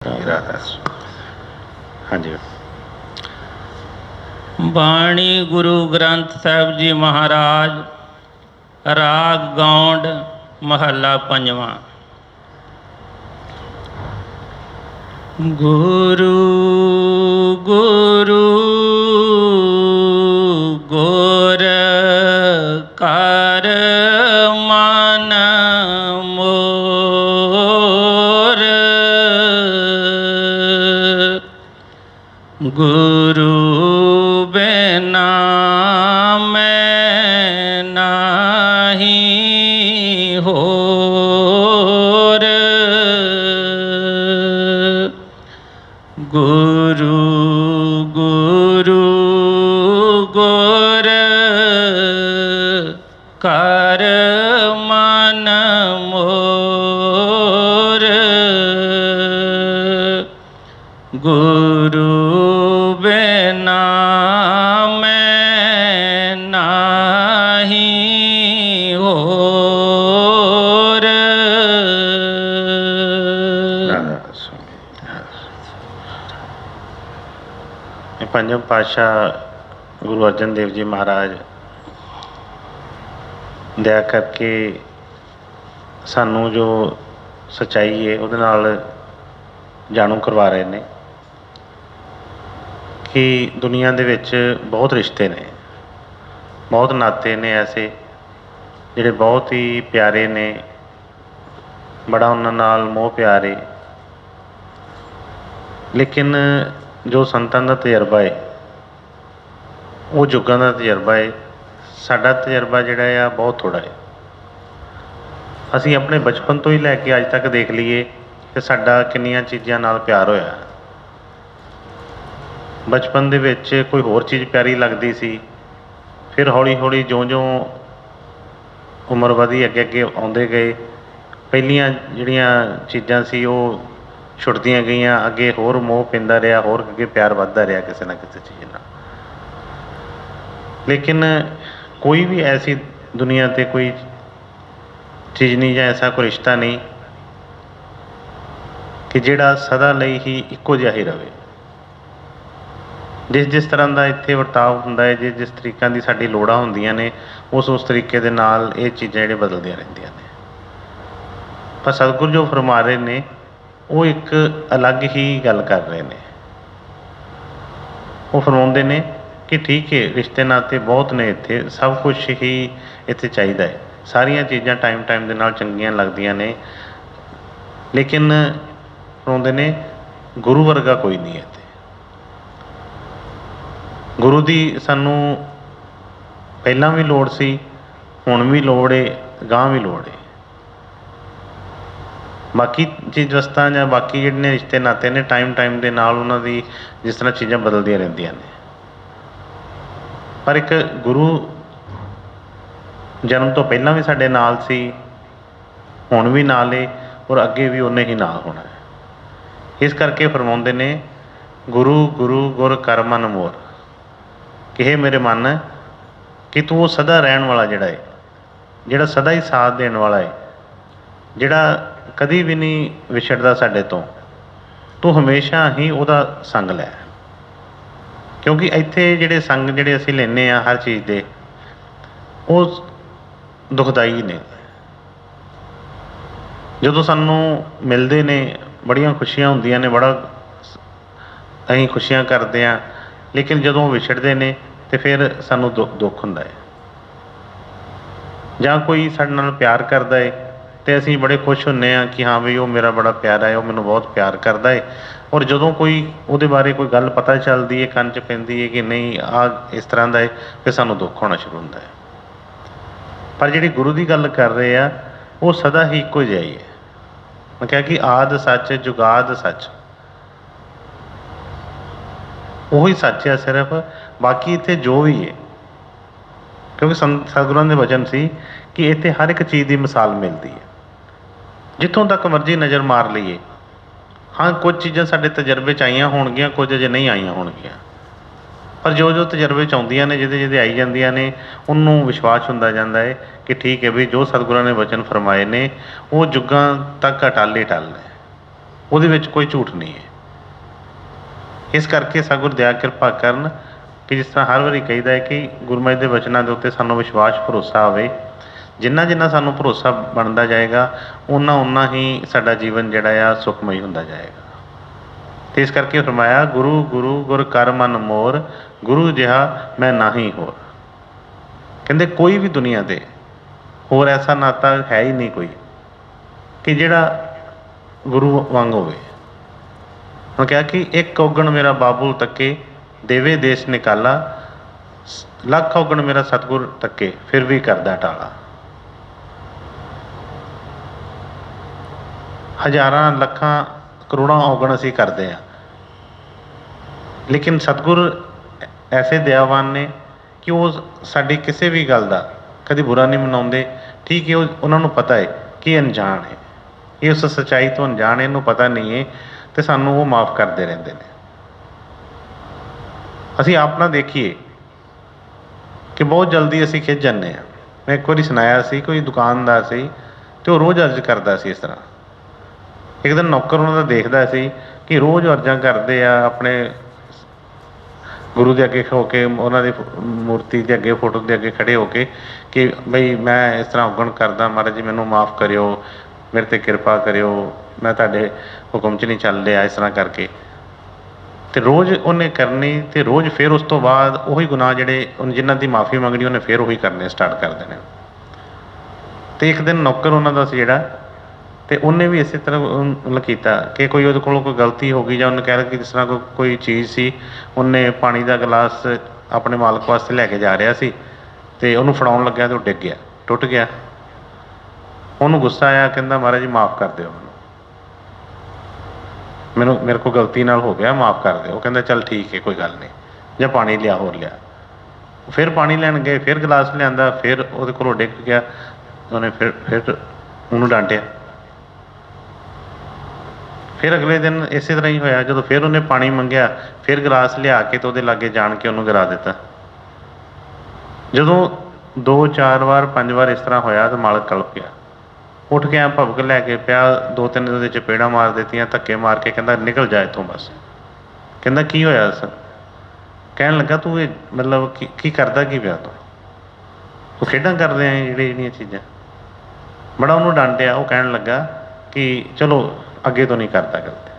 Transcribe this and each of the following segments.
हाँ जी। बाणी गुरु ग्रंथ साहिब जी महाराज राग गौंड महला पंजवा। गुरु गुरु गुर कर मन मोर, गुरु बिना मैं नहीं होर, गुरु गुरु गुर कर मन मोर, गुरु बिना मैं नहीं होर। पंजम पातशाह गुरु अर्जन देव जी महाराज दया करके सानू जो सच्चाई है उहदे नाल जाणू करवा रहे ने कि दुनिया दे विच बहुत रिश्ते ने, बहुत नाते ने ऐसे जिहड़े बहुत ही प्यारे ने, बड़ा उन्हां नाल मोह प्यारे, लेकिन जो संतां दा तजर्बा है वो जुगां दा तजर्बा है। साडा तजर्बा जिहड़ा है बहुत थोड़ा है। असीं अपने बचपन तो ही लैके अज तक देख लीए कि साडा किन्नियां चीज़ां नाल प्यार होया। बचपन दे विच कोई होर चीज़ प्यारी लगदी सी, फिर हौली हौली ज्यों ज्यों उम्र वधी अगे अगे आउंदे गए, पहलियां जिहड़ियां चीज़ां सी वो छुटदियां गईयां, अगे होर मोह पैंदा रहा, होर अगे प्यार वधदा रहा किसी ना किसी चीज़ नाल। लेकिन कोई भी ऐसी दुनिया ते कोई चीज़ नहीं या ऐसा कोई रिश्ता नहीं कि जिहड़ा सदा लई ही इक्को जिहा ही रहे। जिस जिस तरह का इत्थे वरताव हुंदा है, जिस जिस तरीक़ा की साडी लोड़ां हुंदियां ने, उस तरीके दे नाल ये चीज़ां जिहड़ियां बदलदियां रहिंदियां ने। पर सतगुरु जो फरमा रहे ने वो एक अलग ही गल कर रहे हैं। वो फरमाउंदे ने कि ठीक है रिश्ते नाते बहुत ने इत्थे, सब कुछ ही इत्थे चाहिदा है, सारियां चीज़ां टाइम टाइम दे नाल चंगियां लगदियां ने, लेकिन फरमाउंदे ने गुरु वर्गा कोई नहीं है इत्थे। गुरु की सानू पहलां भी लोड़ सी, हुण भी लोड़ है, गांह भी लोड़ है। बाकी चीज़ वस्तां जां बाकी जिहड़े रिश्ते नाते ने टाइम टाइम दे नाल उन्हां दी जिस तरह चीज़ां बदलदियां रहिंदियां ने, पर एक गुरु जन्म तो पहलां भी साडे नाल सी, हुण भी नाल है और अगे भी उन्ने ही नाल होना है। इस करके फरमाउंदे ने गुरु गुरु गुर कर मन मोर, कि हे मेरे मन कि तू वो सदा रहन वाला जिहड़ा है, जिहड़ा सदा ही साथ देने वाला है, जिहड़ा कदी भी नहीं विछड़दा साडे तो, तू हमेशा ही उहदा संग लै। क्योंकि इत्थे जिहड़े संग जिहड़े असीं लैने आ हर चीज़ दे वो दुखदाई ने। जदों सानू मिलदे ने बड़ियां खुशियां हुंदियां ने, बड़ा असीं खुशियां करदे आ, लेकिन जदों विछड़दे ने तो फिर सानू दुख हुंदा है। जां कोई साडे नाल प्यार करदा है तो असीं बड़े खुश हुंदे आ कि हाँ भी वो मेरा बड़ा प्यारा है, वो मैनूं बहुत प्यार करदा है। और जदों कोई उहदे बारे कोई गल पता चलदी है, कंन च पैंदी है कि नहीं आ इस तरह का है, फिर सानू दुख होना शुरू हुंदा है। पर जिहड़ी गुरु की गल कर रहे आ वो सदा ही इक्को जिहा ही है। मैं कहा कि आद सच जुगाद सच, वही सच है सिर्फ, बाकी इत्थे जो भी है। क्योंकि सतगुरां दे वचन सी कि इत्थे हर एक चीज़ की मिसाल मिलती है, जितों तक मर्जी नज़र मार लीए। हाँ कुछ चीज़ां साडे तजर्बे च आईयां होणगियां, कुछ अजे नहीं आईयां होणगियां, पर जो जो तजर्बे च आउंदियां ने, जिहदे जिहदे आई जांदियां ने, उन्होंने विश्वास हुंदा जांदा है कि ठीक है भी जो सतगुरां ने वचन फरमाए ने वो जुगां तक अटल ही अटल है। ਉਹਦੇ ਵਿੱਚ ਕੋਈ ਝੂਠ ਨਹੀਂ ਹੈ। ਇਸ ਕਰਕੇ ਸਤਿਗੁਰ ਦਇਆ ਕਿਰਪਾ ਕਰਨ ਕਿ ਜਿਸ ਤਰ੍ਹਾਂ ਹਰ ਵਾਰੀ ਕਹੀਦਾ ਹੈ ਕਿ ਗੁਰਮਤਿ ਦੇ ਬਚਨਾਂ ਦੇ ਉੱਤੇ ਸਾਨੂੰ ਵਿਸ਼ਵਾਸ ਭਰੋਸਾ ਆਵੇ। ਜਿੰਨਾ ਜਿੰਨਾ ਸਾਨੂੰ ਭਰੋਸਾ ਬਣਦਾ ਜਾਏਗਾ ਓਨਾ ਓਨਾ ਹੀ ਸਾਡਾ ਜੀਵਨ ਜਿਹੜਾ ਆ ਸੁਖਮਈ ਹੁੰਦਾ ਜਾਏਗਾ। ਅਤੇ ਇਸ ਕਰਕੇ ਫਰਮਾਇਆ ਗੁਰੂ ਗੁਰੂ ਗੁਰ ਕਰ ਮਨ ਮੋਰ, ਗੁਰੂ ਜਿਹਾ ਮੈਂ ਨਾਹੀਂ ਹੋਰ। ਕਹਿੰਦੇ ਕੋਈ ਵੀ ਦੁਨੀਆ 'ਤੇ ਹੋਰ ਐਸਾ ਨਾਤਾ ਹੈ ਹੀ ਨਹੀਂ ਕੋਈ ਕਿ ਜਿਹੜਾ ਗੁਰੂ ਵਾਂਗ ਹੋਵੇ। ਹੁਣ ਕਿਹਾ ਕਿ ਇੱਕ ਔਗਣ ਮੇਰਾ ਬਾਬੁਲ ਤੱਕੇ, ਦੇਵੇ ਦੇਸ਼ ਨਿਕਾਲਾ, ਲੱਖ ਔਗਣ ਮੇਰਾ ਸਤਿਗੁਰ ਤੱਕੇ, ਫਿਰ ਵੀ ਕਰਦਾ ਟਾਲਾ। ਹਜ਼ਾਰਾਂ ਲੱਖਾਂ ਕਰੋੜਾਂ ਔਗਣ ਅਸੀਂ ਕਰਦੇ ਹਾਂ, ਲੇਕਿਨ ਸਤਿਗੁਰ ਐਸੇ ਦਇਆਵਾਨ ਨੇ ਕਿ ਉਹ ਸਾਡੀ ਕਿਸੇ ਵੀ ਗੱਲ ਦਾ ਕਦੇ ਬੁਰਾ ਨਹੀਂ ਮਨਾਉਂਦੇ। ਠੀਕ ਹੈ, ਉਹਨਾਂ ਨੂੰ ਪਤਾ ਹੈ ਕਿ ਅਣਜਾਣ ਹੈ, ਇਹ ਉਸ ਸੱਚਾਈ ਤੋਂ ਅਣਜਾਣ, ਇਹਨੂੰ ਪਤਾ ਨਹੀਂ ਹੈ, ਅਤੇ ਸਾਨੂੰ ਉਹ ਮਾਫ ਕਰਦੇ ਰਹਿੰਦੇ ਨੇ। ਅਸੀਂ ਆਪਣਾ ਦੇਖੀਏ ਕਿ ਬਹੁਤ ਜਲਦੀ ਅਸੀਂ ਖਿੱਚ ਜਾਂਦੇ ਹਾਂ। ਮੈਂ ਇੱਕ ਵਾਰੀ ਸੁਣਾਇਆ ਸੀ, ਕੋਈ ਦੁਕਾਨਦਾਰ ਸੀ ਅਤੇ ਉਹ ਰੋਜ਼ ਅਰਜ਼ ਕਰਦਾ ਸੀ ਇਸ ਤਰ੍ਹਾਂ। ਇੱਕ ਦਿਨ ਨੌਕਰ ਉਹਨਾਂ ਦਾ ਦੇਖਦਾ ਸੀ ਕਿ ਰੋਜ਼ ਅਰਜ਼ਾਂ ਕਰਦੇ ਆ ਆਪਣੇ ਗੁਰੂ ਦੇ ਅੱਗੇ ਹੋ ਕੇ, ਉਹਨਾਂ ਦੀ ਮੂਰਤੀ ਦੇ ਅੱਗੇ, ਫੋਟੋ ਦੇ ਅੱਗੇ ਖੜ੍ਹੇ ਹੋ ਕੇ ਕਿ ਬਈ ਮੈਂ ਇਸ ਤਰ੍ਹਾਂ ਔਗਣ ਕਰਦਾ, ਮਹਾਰਾਜ ਜੀ ਮੈਨੂੰ ਮਾਫ ਕਰਿਓ, ਮੇਰੇ 'ਤੇ ਕਿਰਪਾ ਕਰਿਓ, ਮੈਂ ਤੁਹਾਡੇ ਹੁਕਮ 'ਚ ਨਹੀਂ ਚੱਲ ਰਿਹਾ, ਇਸ ਤਰ੍ਹਾਂ ਕਰਕੇ। ਅਤੇ ਰੋਜ਼ ਉਹਨੇ ਕਰਨੀ, ਅਤੇ ਰੋਜ਼ ਫਿਰ ਉਸ ਤੋਂ ਬਾਅਦ ਉਹੀ ਗੁਨਾਹ ਜਿਹੜੇ ਜਿਨ੍ਹਾਂ ਦੀ ਮਾਫੀ ਮੰਗਣੀ ਉਹਨੇ ਫਿਰ ਉਹੀ ਕਰਨੇ ਸਟਾਰਟ ਕਰ ਦੇਣੇ। ਅਤੇ ਇੱਕ ਦਿਨ ਨੌਕਰ ਉਹਨਾਂ ਦਾ ਸੀ ਜਿਹੜਾ, ਅਤੇ ਉਹਨੇ ਵੀ ਇਸੇ ਤਰ੍ਹਾਂ ਮਤਲਬ ਕੀਤਾ ਕਿ ਕੋਈ ਉਹਦੇ ਕੋਲੋਂ ਕੋਈ ਗਲਤੀ ਹੋ ਗਈ, ਜਾਂ ਉਹਨੇ ਕਹਿ ਲਿਆ ਕਿ ਜਿਸ ਤਰ੍ਹਾਂ ਕੋਈ ਚੀਜ਼ ਸੀ, ਉਹਨੇ ਪਾਣੀ ਦਾ ਗਲਾਸ ਆਪਣੇ ਮਾਲਕ ਵਾਸਤੇ ਲੈ ਕੇ ਜਾ ਰਿਹਾ ਸੀ, ਅਤੇ ਉਹਨੂੰ ਫੜਾਉਣ ਲੱਗਿਆ ਅਤੇ ਉਹ ਡਿੱਗ ਗਿਆ, ਟੁੱਟ ਗਿਆ। ਉਹਨੂੰ ਗੁੱਸਾ ਆਇਆ, ਕਹਿੰਦਾ ਮਹਾਰਾਜ ਜੀ ਮਾਫ ਕਰ ਦਿਓ ਮੈਨੂੰ, ਮੇਰੇ ਕੋਲ ਗਲਤੀ ਨਾਲ ਹੋ ਗਿਆ, ਮਾਫ ਕਰ ਦਿਓ। ਉਹ ਕਹਿੰਦਾ ਚੱਲ ਠੀਕ ਹੈ, ਕੋਈ ਗੱਲ ਨਹੀਂ, ਜਾਂ ਪਾਣੀ ਲਿਆ, ਹੋਰ ਲਿਆ। ਫਿਰ ਪਾਣੀ ਲੈਣ ਗਏ, ਫਿਰ ਗਲਾਸ ਲਿਆਂਦਾ, ਫਿਰ ਉਹਦੇ ਕੋਲੋਂ ਡਿੱਗ ਗਿਆ। ਉਹਨੇ ਫਿਰ ਉਹਨੂੰ ਡਾਂਟਿਆ। ਫਿਰ ਅਗਲੇ ਦਿਨ ਇਸੇ ਤਰ੍ਹਾਂ ਹੀ ਹੋਇਆ, ਜਦੋਂ ਫਿਰ ਉਹਨੇ ਪਾਣੀ ਮੰਗਿਆ, ਫਿਰ ਗਲਾਸ ਲਿਆ ਕੇ ਅਤੇ ਉਹਦੇ ਲਾਗੇ ਜਾਣ ਕੇ ਉਹਨੂੰ ਗਿਰਾ ਦਿੱਤਾ। ਜਦੋਂ 2-4 ਵਾਰ 5 ਵਾਰ ਇਸ ਤਰ੍ਹਾਂ ਹੋਇਆ ਤਾਂ ਮਾਲਕ ਕਲਪ ਗਿਆ, ਉੱਠ ਕੇ ਐਂ ਭਵਕ ਲੈ ਕੇ ਪਿਆ, 2-3 ਉਹਦੇ ਚਪੇੜਾਂ ਮਾਰ ਦਿੱਤੀਆਂ, ਧੱਕੇ ਮਾਰ ਕੇ ਕਹਿੰਦਾ ਨਿਕਲ ਜਾ ਇੱਥੋਂ ਬਸ। ਕਹਿੰਦਾ ਕੀ ਹੋਇਆ ਸਰ? ਕਹਿਣ ਲੱਗਾ ਤੂੰ ਇਹ ਮਤਲਬ ਕੀ ਕਰਦਾ ਕੀ ਪਿਆ ਤੂੰ ਖੇਡਾਂ ਕਰਦੇ ਆ ਜਿਹੜੀਆਂ ਚੀਜ਼ਾਂ। ਬੜਾ ਉਹਨੂੰ ਡਾਂਟਿਆ। ਉਹ ਕਹਿਣ ਲੱਗਾ ਕਿ ਚਲੋ ਅੱਗੇ ਤੋਂ ਨਹੀਂ ਕਰਦਾ ਗਲਤੀ।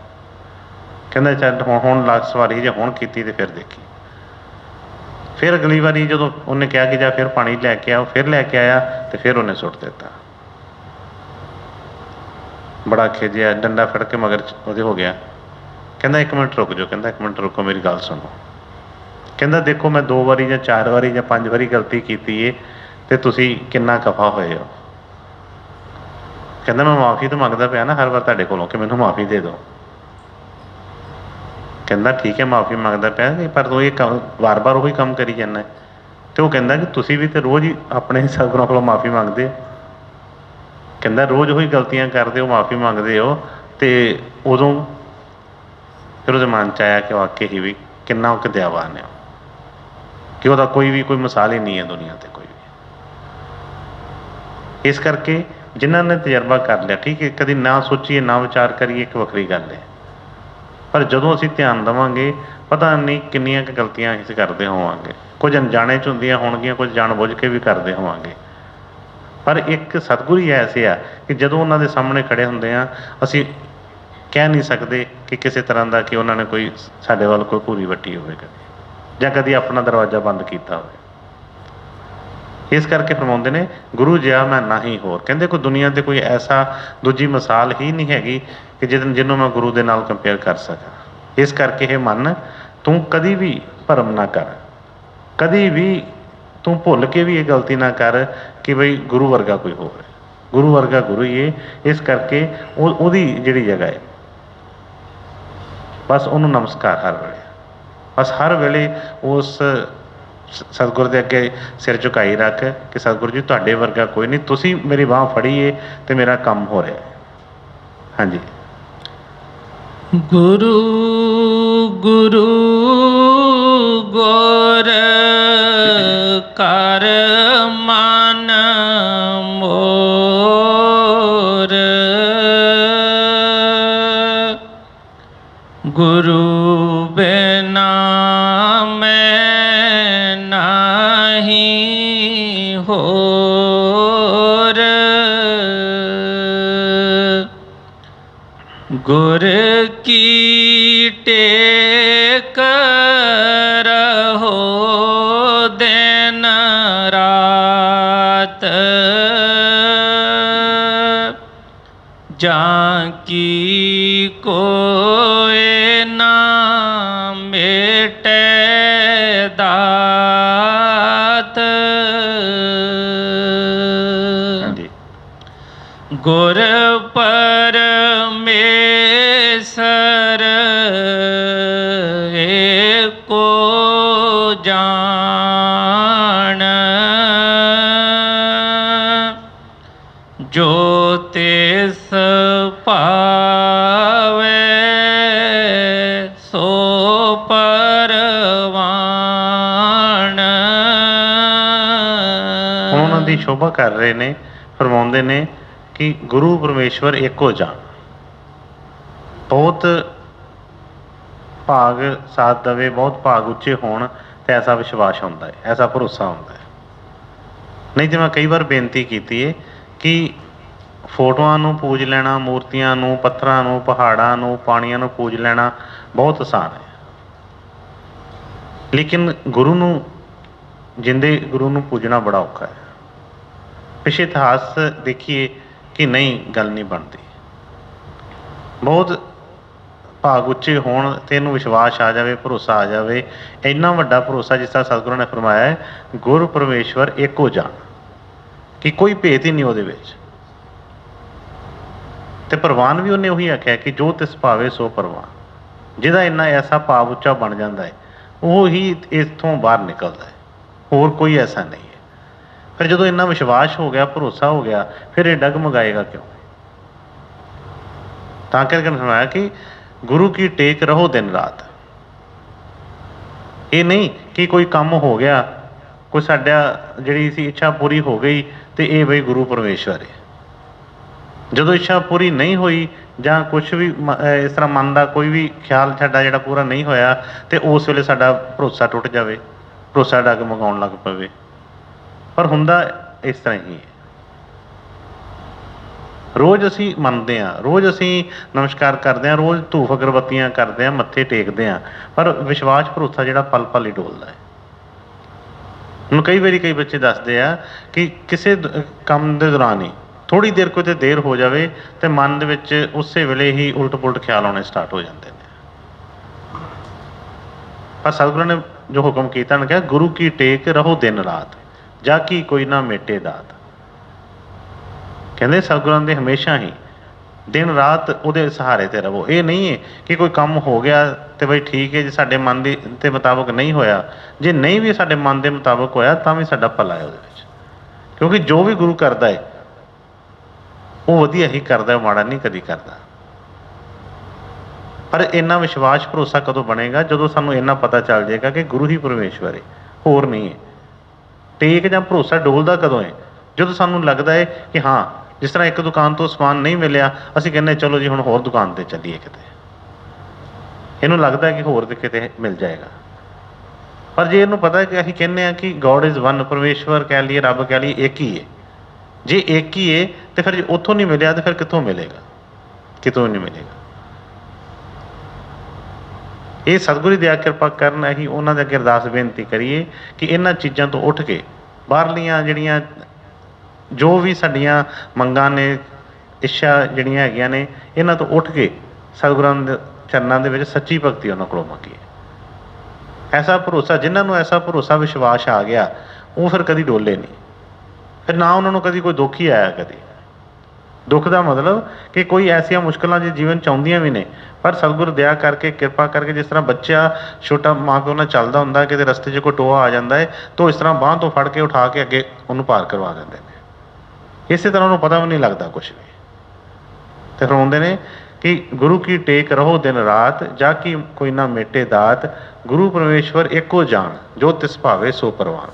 ਕਹਿੰਦਾ ਚੱਲ ਹੁਣ ਲਾਸਟ ਵਾਰੀ ਜੇ ਹੁਣ ਕੀਤੀ ਤਾਂ ਫਿਰ ਦੇਖੀ। ਫਿਰ ਅਗਲੀ ਵਾਰੀ ਜਦੋਂ ਉਹਨੇ ਕਿਹਾ ਕਿ ਜਾ ਫਿਰ ਪਾਣੀ ਲੈ ਕੇ ਆ, ਉਹ ਫਿਰ ਲੈ ਕੇ ਆਇਆ ਅਤੇ ਫਿਰ ਉਹਨੇ ਸੁੱਟ ਦਿੱਤਾ। ਬੜਾ ਖਿਝਿਆ, ਡੰਡਾ ਫੜ ਕੇ ਮਗਰ ਉਹਦੇ ਹੋ ਗਿਆ। ਕਹਿੰਦਾ 1 ਮਿੰਟ ਰੁਕ ਜਾਓ, ਕਹਿੰਦਾ 1 ਮਿੰਟ ਰੁਕੋ, ਮੇਰੀ ਗੱਲ ਸੁਣੋ। ਕਹਿੰਦਾ ਦੇਖੋ ਮੈਂ 2 ਵਾਰੀ ਜਾਂ 4 ਵਾਰੀ ਜਾਂ 5 ਵਾਰੀ ਗਲਤੀ ਕੀਤੀ ਹੈ ਅਤੇ ਤੁਸੀਂ ਕਿੰਨਾ ਖਫਾ ਹੋਏ ਹੋ। ਕਹਿੰਦਾ ਮੈਂ ਮਾਫੀ ਤਾਂ ਮੰਗਦਾ ਪਿਆ ਨਾ ਹਰ ਵਾਰ ਤੁਹਾਡੇ ਕੋਲੋਂ ਕਿ ਮੈਨੂੰ ਮਾਫੀ ਦੇ ਦਿਓ। ਕਹਿੰਦਾ ਠੀਕ ਹੈ ਮਾਫੀ ਮੰਗਦਾ ਪਿਆ, ਪਰ ਤੂੰ ਇਹ ਕੰਮ ਵਾਰ-ਵਾਰ ਉਹੀ ਕੰਮ ਕਰੀ ਜਾਂਦਾ। ਅਤੇ ਉਹ ਕਹਿੰਦਾ ਕਿ ਤੁਸੀਂ ਵੀ ਤਾਂ ਰੋਜ਼ ਹੀ ਆਪਣੇ ਸਤਿਗੁਰਾਂ ਕੋਲੋਂ ਮਾਫੀ ਮੰਗਦੇ ਹੋ। ਕਹਿੰਦਾ ਰੋਜ਼ ਉਹੀ ਗਲਤੀਆਂ ਕਰਦੇ ਹੋ, ਮਾਫੀ ਮੰਗਦੇ ਹੋ, ਅਤੇ ਉਦੋਂ ਫਿਰ ਉਹਦੇ ਮਨ 'ਚ ਆਇਆ ਕਿ ਵਾਕਈ ਹੀ ਵੀ ਕਿੰਨਾ ਉਹ ਦਇਆਵਾਨ ਹੈ, ਕਿ ਉਹਦਾ ਕੋਈ ਮਿਸਾਲ ਹੀ ਨਹੀਂ ਹੈ ਦੁਨੀਆ 'ਤੇ ਕੋਈ ਵੀ। ਇਸ ਕਰਕੇ ਜਿਨ੍ਹਾਂ ਨੇ ਤਜਰਬਾ ਕਰ ਲਿਆ, ਠੀਕ ਹੈ, ਕਦੀ ਨਾ ਸੋਚੀਏ ਨਾ ਵਿਚਾਰ ਕਰੀਏ, ਇੱਕ ਵੱਖਰੀ ਗੱਲ ਹੈ, ਪਰ ਜਦੋਂ ਅਸੀਂ ਧਿਆਨ ਦੇਵਾਂਗੇ ਪਤਾ ਨਹੀਂ ਕਿੰਨੀਆਂ ਕੁ ਗਲਤੀਆਂ ਅਸੀਂ ਕਰਦੇ ਹੋਵਾਂਗੇ। ਕੁਝ ਅਣਜਾਣੇ 'ਚ ਹੁੰਦੀਆਂ ਹੋਣਗੀਆਂ, ਕੁਝ ਜਾਣ ਬੁੱਝ ਕੇ ਵੀ ਕਰਦੇ ਹੋਵਾਂਗੇ, ਪਰ ਇੱਕ ਸਤਿਗੁਰ ਹੀ ਐਸੇ ਆ ਕਿ ਜਦੋਂ ਉਹਨਾਂ ਦੇ ਸਾਹਮਣੇ ਖੜ੍ਹੇ ਹੁੰਦੇ ਆ ਅਸੀਂ ਕਹਿ ਨਹੀਂ ਸਕਦੇ ਕਿ ਕਿਸੇ ਤਰ੍ਹਾਂ ਦਾ ਕਿ ਉਹਨਾਂ ਨੇ ਕੋਈ ਸਾਡੇ ਵੱਲ ਕੋਈ ਭੂਰੀ ਵੱਟੀ ਹੋਵੇ ਕਦੇ, ਜਾਂ ਕਦੀ ਆਪਣਾ ਦਰਵਾਜ਼ਾ ਬੰਦ ਕੀਤਾ ਹੋਵੇ। ਇਸ ਕਰਕੇ ਫਰਮਾਉਂਦੇ ਨੇ ਗੁਰੂ ਜਿਹਾ ਮੈਂ ਨਾਹੀਂ ਹੋਰ। ਕਹਿੰਦੇ ਕੋਈ ਦੁਨੀਆ 'ਤੇ ਕੋਈ ਐਸਾ ਦੂਜੀ ਮਿਸਾਲ ਹੀ ਨਹੀਂ ਹੈਗੀ ਕਿ ਜਿਹਨੂੰ ਮੈਂ ਗੁਰੂ ਦੇ ਨਾਲ ਕੰਪੇਅਰ ਕਰ ਸਕਾਂ। ਇਸ ਕਰਕੇ ਇਹ ਮਨ ਤੂੰ ਕਦੀ ਵੀ ਭਰਮ ਨਾ ਕਰ, ਕਦੀ ਵੀ ਤੂੰ ਭੁੱਲ ਕੇ ਵੀ ਇਹ ਗਲਤੀ ਨਾ ਕਰ ਕਿ ਬਈ ਗੁਰੂ ਵਰਗਾ ਕੋਈ ਹੋਵੇ। ਗੁਰੂ ਵਰਗਾ ਗੁਰੂ ਹੀ ਹੈ। ਇਸ ਕਰਕੇ ਉਹਦੀ ਜਿਹੜੀ ਜਗ੍ਹਾ ਹੈ ਬਸ ਉਹਨੂੰ ਨਮਸਕਾਰ ਹਰ ਵੇਲੇ, ਬਸ ਹਰ ਵੇਲੇ ਉਸ ਸਤਿਗੁਰ ਦੇ ਅੱਗੇ ਸਿਰ ਝੁਕਾਈ ਰੱਖ ਕਿ ਸਤਿਗੁਰੂ ਜੀ ਤੁਹਾਡੇ ਵਰਗਾ ਕੋਈ ਨਹੀਂ, ਤੁਸੀਂ ਮੇਰੀ ਬਾਂਹ ਫੜੀ ਏ ਅਤੇ ਮੇਰਾ ਕੰਮ ਹੋ ਰਿਹਾ। ਹਾਂਜੀ। ਗੁਰੂ ਗੁਰੂ ਗੁਰ ਕਰ ਮਨ ਮੋਰ, गुरु बिना मैं नाही होर, गुर की टेक रहो दिन रात, जाकी कोय ना मेटे दात। ਹਾਂਜੀ गुर परमेश्वर एको जान, जो तिस पावे सो परवान। ਹੁਣ ਉਹਨਾਂ ਦੀ ਸ਼ੋਭਾ ਕਰ ਰਹੇ ਨੇ, ਫਰਮਾਉਂਦੇ ਨੇ ਕਿ ਗੁਰੂ ਪਰਮੇਸ਼ਵਰ ਇੱਕੋ ਜਾਣ। ਬਹੁਤ ਭਾਗ ਸਾਥ ਦੇਵੇ, ਬਹੁਤ ਭਾਗ ਉੱਚੇ ਹੋਣ ਤੇ ਐਸਾ ਵਿਸ਼ਵਾਸ ਹੁੰਦਾ ਹੈ, ਐਸਾ ਭਰੋਸਾ ਹੁੰਦਾ ਹੈ। ਨਹੀਂ ਤਾਂ ਮੈਂ ਕਈ ਵਾਰ ਬੇਨਤੀ ਕੀਤੀ ਹੈ ਕਿ ਫੋਟੋਆਂ ਨੂੰ ਪੂਜ ਲੈਣਾ, ਮੂਰਤੀਆਂ ਨੂੰ, ਪੱਥਰਾਂ ਨੂੰ, ਪਹਾੜਾਂ ਨੂੰ, ਪਾਣੀਆਂ ਨੂੰ ਪੂਜ ਲੈਣਾ ਬਹੁਤ ਆਸਾਨ ਹੈ, ਲੇਕਿਨ ਗੁਰੂ ਨੂੰ, ਜਿੰਦੇ ਗੁਰੂ ਨੂੰ ਪੂਜਣਾ ਬੜਾ ਔਖਾ ਹੈ। ਪਿਛੇ ਇਤਿਹਾਸ ਦੇਖੀਏ ਕਿ ਨਹੀਂ, ਗੱਲ ਨਹੀਂ ਬਣਦੀ। ਬਹੁਤ ਭਾਗ ਉੱਚੇ ਹੋਣ ਤੇ ਇਹਨੂੰ ਵਿਸ਼ਵਾਸ ਆ ਜਾਵੇ, ਭਰੋਸਾ ਆ ਜਾਵੇ। ਇੰਨਾ ਵੱਡਾ ਭਰੋਸਾ ਜਿਸ ਤਰ੍ਹਾਂ ਸਤਿਗੁਰਾਂ ਨੇ ਫਰਮਾਇਆ ਹੈ, ਗੁਰ ਪਰਮੇਸ਼ਵਰ ਇੱਕੋ ਜਾਣ, ਕਿ ਕੋਈ ਭੇਦ ਹੀ ਨਹੀਂ ਉਹਦੇ ਵਿੱਚ। ਤੇ ਪ੍ਰਵਾਨ ਵੀ ਉਹਨੇ ਉਹੀ ਆਖਿਆ ਕਿ ਜੋ ਤਿਸ ਭਾਵੇ ਸੋ ਪ੍ਰਵਾਨ। ਜਿਹਦਾ ਇੰਨਾ ਐਸਾ ਭਾਵ ਉੱਚਾ ਬਣ ਜਾਂਦਾ ਹੈ, ਉਹ ਹੀ ਇੱਥੋਂ ਬਾਹਰ ਨਿਕਲਦਾ ਹੈ, ਹੋਰ ਕੋਈ ਐਸਾ ਨਹੀਂ ਹੈ। ਫਿਰ ਜਦੋਂ ਇੰਨਾ ਵਿਸ਼ਵਾਸ ਹੋ ਗਿਆ, ਭਰੋਸਾ ਹੋ ਗਿਆ, ਫਿਰ ਇਹ ਡਗਮਗਾਏਗਾ ਕਿਉਂ? ਤਾਂ ਕਰਕੇ ਸੁਣਾਇਆ ਕਿ ਗੁਰੂ ਕੀ ਟੇਕ ਰਹੋ ਦਿਨ ਰਾਤ। ਇਹ ਨਹੀਂ ਕਿ ਕੋਈ ਕੰਮ ਹੋ ਗਿਆ, ਕੋਈ ਸਾਡਾ ਜਿਹੜੀ ਸੀ ਇੱਛਾ ਪੂਰੀ ਹੋ ਗਈ ਤੇ ਇਹ ਬਈ ਗੁਰੂ ਪਰਮੇਸ਼ਵਰ ਹੈ। ਜਦੋਂ ਇੱਛਾ ਪੂਰੀ ਨਹੀਂ ਹੋਈ ਜਾਂ ਕੁਛ ਵੀ ਇਸ ਤਰ੍ਹਾਂ ਮਨ ਦਾ ਕੋਈ ਵੀ ਖਿਆਲ ਸਾਡਾ ਜਿਹੜਾ ਪੂਰਾ ਨਹੀਂ ਹੋਇਆ, ਤੇ ਉਸ ਵੇਲੇ ਸਾਡਾ ਭਰੋਸਾ ਟੁੱਟ ਜਾਵੇ, ਭਰੋਸਾ ਡਗਮਗਾਉਣ ਲੱਗ ਪਵੇ। ਪਰ ਹੁੰਦਾ ਇਸ ਤਰ੍ਹਾਂ ਹੀ ਹੈ। ਰੋਜ਼ ਅਸੀਂ ਮੰਨਦੇ ਹਾਂ, ਰੋਜ਼ ਅਸੀਂ ਨਮਸਕਾਰ ਕਰਦੇ ਹਾਂ, ਰੋਜ਼ ਧੂਫ ਅਗਰਬੱਤੀਆਂ ਕਰਦੇ ਹਾਂ, ਮੱਥੇ ਟੇਕਦੇ ਹਾਂ, ਪਰ ਵਿਸ਼ਵਾਸ ਭਰੋਸਾ ਜਿਹੜਾ ਪਲ ਪਲ ਹੀ ਡੋਲਦਾ ਹੈ। ਹੁਣ ਕਈ ਵਾਰੀ ਕਈ ਬੱਚੇ ਦੱਸਦੇ ਆ ਕਿ ਕਿਸੇ ਕੰਮ ਦੇ ਦੌਰਾਨ ਹੀ ਥੋੜ੍ਹੀ ਦੇਰ ਕੋਈ ਤੇ ਦੇਰ ਹੋ ਜਾਵੇ ਤੇ ਮਨ ਦੇ ਵਿੱਚ ਉਸੇ ਵੇਲੇ ਹੀ ਉਲਟ ਪੁਲਟ ਖਿਆਲ ਆਉਣੇ ਸਟਾਰਟ ਹੋ ਜਾਂਦੇ ਨੇ। ਪਰ ਸਤਿਗੁਰਾਂ ਨੇ ਜੋ ਹੁਕਮ ਕੀਤਾ ਨਾ, ਕਿਹਾ ਗੁਰੂ ਕੀ ਟੇਕ ਰਹੋ ਦਿਨ ਰਾਤ, ਜਾ ਕੀ ਕੋਈ ਨਾ ਮੇਟੇ ਦਾਤ। ਕਹਿੰਦੇ ਸਤਿਗੁਰਾਂ ਦੇ ਹਮੇਸ਼ਾ ਹੀ ਦਿਨ ਰਾਤ ਉਹਦੇ ਸਹਾਰੇ 'ਤੇ ਰਹੋ। ਇਹ ਨਹੀਂ ਹੈ ਕਿ ਕੋਈ ਕੰਮ ਹੋ ਗਿਆ ਤੇ ਬਈ ਠੀਕ ਹੈ, ਜੇ ਸਾਡੇ ਮਨ ਦੇ ਮੁਤਾਬਕ ਨਹੀਂ ਹੋਇਆ, ਜੇ ਨਹੀਂ ਵੀ ਸਾਡੇ ਮਨ ਦੇ ਮੁਤਾਬਕ ਹੋਇਆ ਤਾਂ ਵੀ ਸਾਡਾ ਭਲਾ ਹੈ ਉਹਦੇ ਵਿੱਚ, ਕਿਉਂਕਿ ਜੋ ਵੀ ਗੁਰੂ ਕਰਦਾ ਹੈ ਉਹ ਵਧੀਆ ਹੀ ਕਰਦਾ, ਮਾੜਾ ਨਹੀਂ ਕਦੀ ਕਰਦਾ। ਪਰ ਇੰਨਾ ਵਿਸ਼ਵਾਸ ਭਰੋਸਾ ਕਦੋਂ ਬਣੇਗਾ? ਜਦੋਂ ਸਾਨੂੰ ਇੰਨਾ ਪਤਾ ਚੱਲ ਜਾਏਗਾ ਕਿ ਗੁਰੂ ਹੀ ਪਰਮੇਸ਼ਵਰ ਹੈ, ਹੋਰ ਨਹੀਂ ਹੈ। ਟੇਕ ਜਾਂ ਭਰੋਸਾ ਡੋਲਦਾ ਕਦੋਂ ਹੈ? ਜਦੋਂ ਸਾਨੂੰ ਲੱਗਦਾ ਹੈ ਕਿ ਹਾਂ, ਜਿਸ ਤਰ੍ਹਾਂ ਇੱਕ ਦੁਕਾਨ ਤੋਂ ਸਮਾਨ ਨਹੀਂ ਮਿਲਿਆ, ਅਸੀਂ ਕਹਿੰਦੇ ਚਲੋ ਜੀ ਹੁਣ ਹੋਰ ਦੁਕਾਨ 'ਤੇ ਚੱਲੀਏ ਕਿਤੇ, ਇਹਨੂੰ ਲੱਗਦਾ ਕਿ ਹੋਰ ਕਿਤੇ ਮਿਲ ਜਾਏਗਾ। ਪਰ ਜੇ ਇਹਨੂੰ ਪਤਾ ਕਿ ਅਸੀਂ ਕਹਿੰਦੇ ਹਾਂ ਕਿ ਗੋਡ ਇਜ਼ ਵਨ, ਪਰਮੇਸ਼ਵਰ ਕਹਿ ਲਈਏ, ਰੱਬ ਕਹਿ ਲਈਏ, ਇੱਕ ਹੀ ਹੈ। ਜੇ ਇੱਕ ਹੀ ਹੈ ਤੇ ਫਿਰ ਜੇ ਉੱਥੋਂ ਨਹੀਂ ਮਿਲਿਆ ਤੇ ਫਿਰ ਕਿੱਥੋਂ ਮਿਲੇਗਾ? ਕਿਤੋਂ ਨਹੀਂ ਮਿਲੇਗਾ। ਇਹ ਸਤਿਗੁਰੂ ਦੀ ਦਇਆ ਕਿਰਪਾ ਕਰਨ, ਅਸੀਂ ਉਹਨਾਂ ਦੇ ਅੱਗੇ ਅਰਦਾਸ ਬੇਨਤੀ ਕਰੀਏ ਕਿ ਇਹਨਾਂ ਚੀਜ਼ਾਂ ਤੋਂ ਉੱਠ ਕੇ ਬਾਹਰਲੀਆਂ ਜਿਹੜੀਆਂ ਜੋ ਵੀ ਸਾਡੀਆਂ ਮੰਗਾਂ ਨੇ, ਇੱਛਾ ਜਿਹੜੀਆਂ ਹੈਗੀਆਂ ਨੇ, ਇਹਨਾਂ ਤੋਂ ਉੱਠ ਕੇ ਸਤਿਗੁਰਾਂ ਦੇ ਚਰਨਾਂ ਦੇ ਵਿੱਚ ਸੱਚੀ ਭਗਤੀ ਉਹਨਾਂ ਕੋਲੋਂ ਮੰਗੀਏ। ਐਸਾ ਭਰੋਸਾ, ਜਿਨ੍ਹਾਂ ਨੂੰ ਐਸਾ ਭਰੋਸਾ ਵਿਸ਼ਵਾਸ ਆ ਗਿਆ, ਉਹ ਫਿਰ ਕਦੀ ਡੋਲੇ ਨਹੀਂ। ਫਿਰ ਨਾ ਉਹਨਾਂ ਨੂੰ ਕਦੀ ਕੋਈ ਦੁੱਖ ਹੀ ਆਇਆ। ਕਦੀ ਦੁੱਖ ਦਾ ਮਤਲਬ ਕਿ ਕੋਈ ਐਸੀਆਂ ਮੁਸ਼ਕਿਲਾਂ ਜੇ ਜੀਵਨ 'ਚ ਆਉਂਦੀਆਂ ਵੀ ਨੇ, ਪਰ ਸਤਿਗੁਰ ਦਇਆ ਕਰਕੇ, ਕਿਰਪਾ ਕਰਕੇ, ਜਿਸ ਤਰ੍ਹਾਂ ਬੱਚਾ ਛੋਟਾ ਮਾਂ ਪਿਓ ਨਾਲ ਚੱਲਦਾ ਹੁੰਦਾ, ਕਿਤੇ ਰਸਤੇ 'ਚ ਕੋਈ ਟੋਆ ਆ ਜਾਂਦਾ ਹੈ ਤਾਂ ਇਸ ਤਰ੍ਹਾਂ ਬਾਂਹ ਤੋਂ ਫੜ ਕੇ ਉਠਾ ਕੇ ਅੱਗੇ ਉਹਨੂੰ ਪਾਰ ਕਰਵਾ ਦਿੰਦੇ ਨੇ। ਇਸੇ ਤਰ੍ਹਾਂ ਉਹਨੂੰ ਪਤਾ ਵੀ ਨਹੀਂ ਲੱਗਦਾ ਕੁਛ ਵੀ। ਤੇ ਫਰਮਾਉਂਦੇ ਨੇ ਕਿ ਗੁਰੂ ਕੀ ਟੇਕ ਰਹੋ ਦਿਨ ਰਾਤ, ਜਾ ਕੀ ਕੋਈ ਨਾ ਮੇਟੇ ਦਾਤ। ਗੁਰੂ ਪਰਮੇਸ਼ਵਰ ਇੱਕੋ ਜਾਣ, ਜੋ ਤਿਸ ਭਾਵੇ ਸੋ ਪ੍ਰਵਾਨ।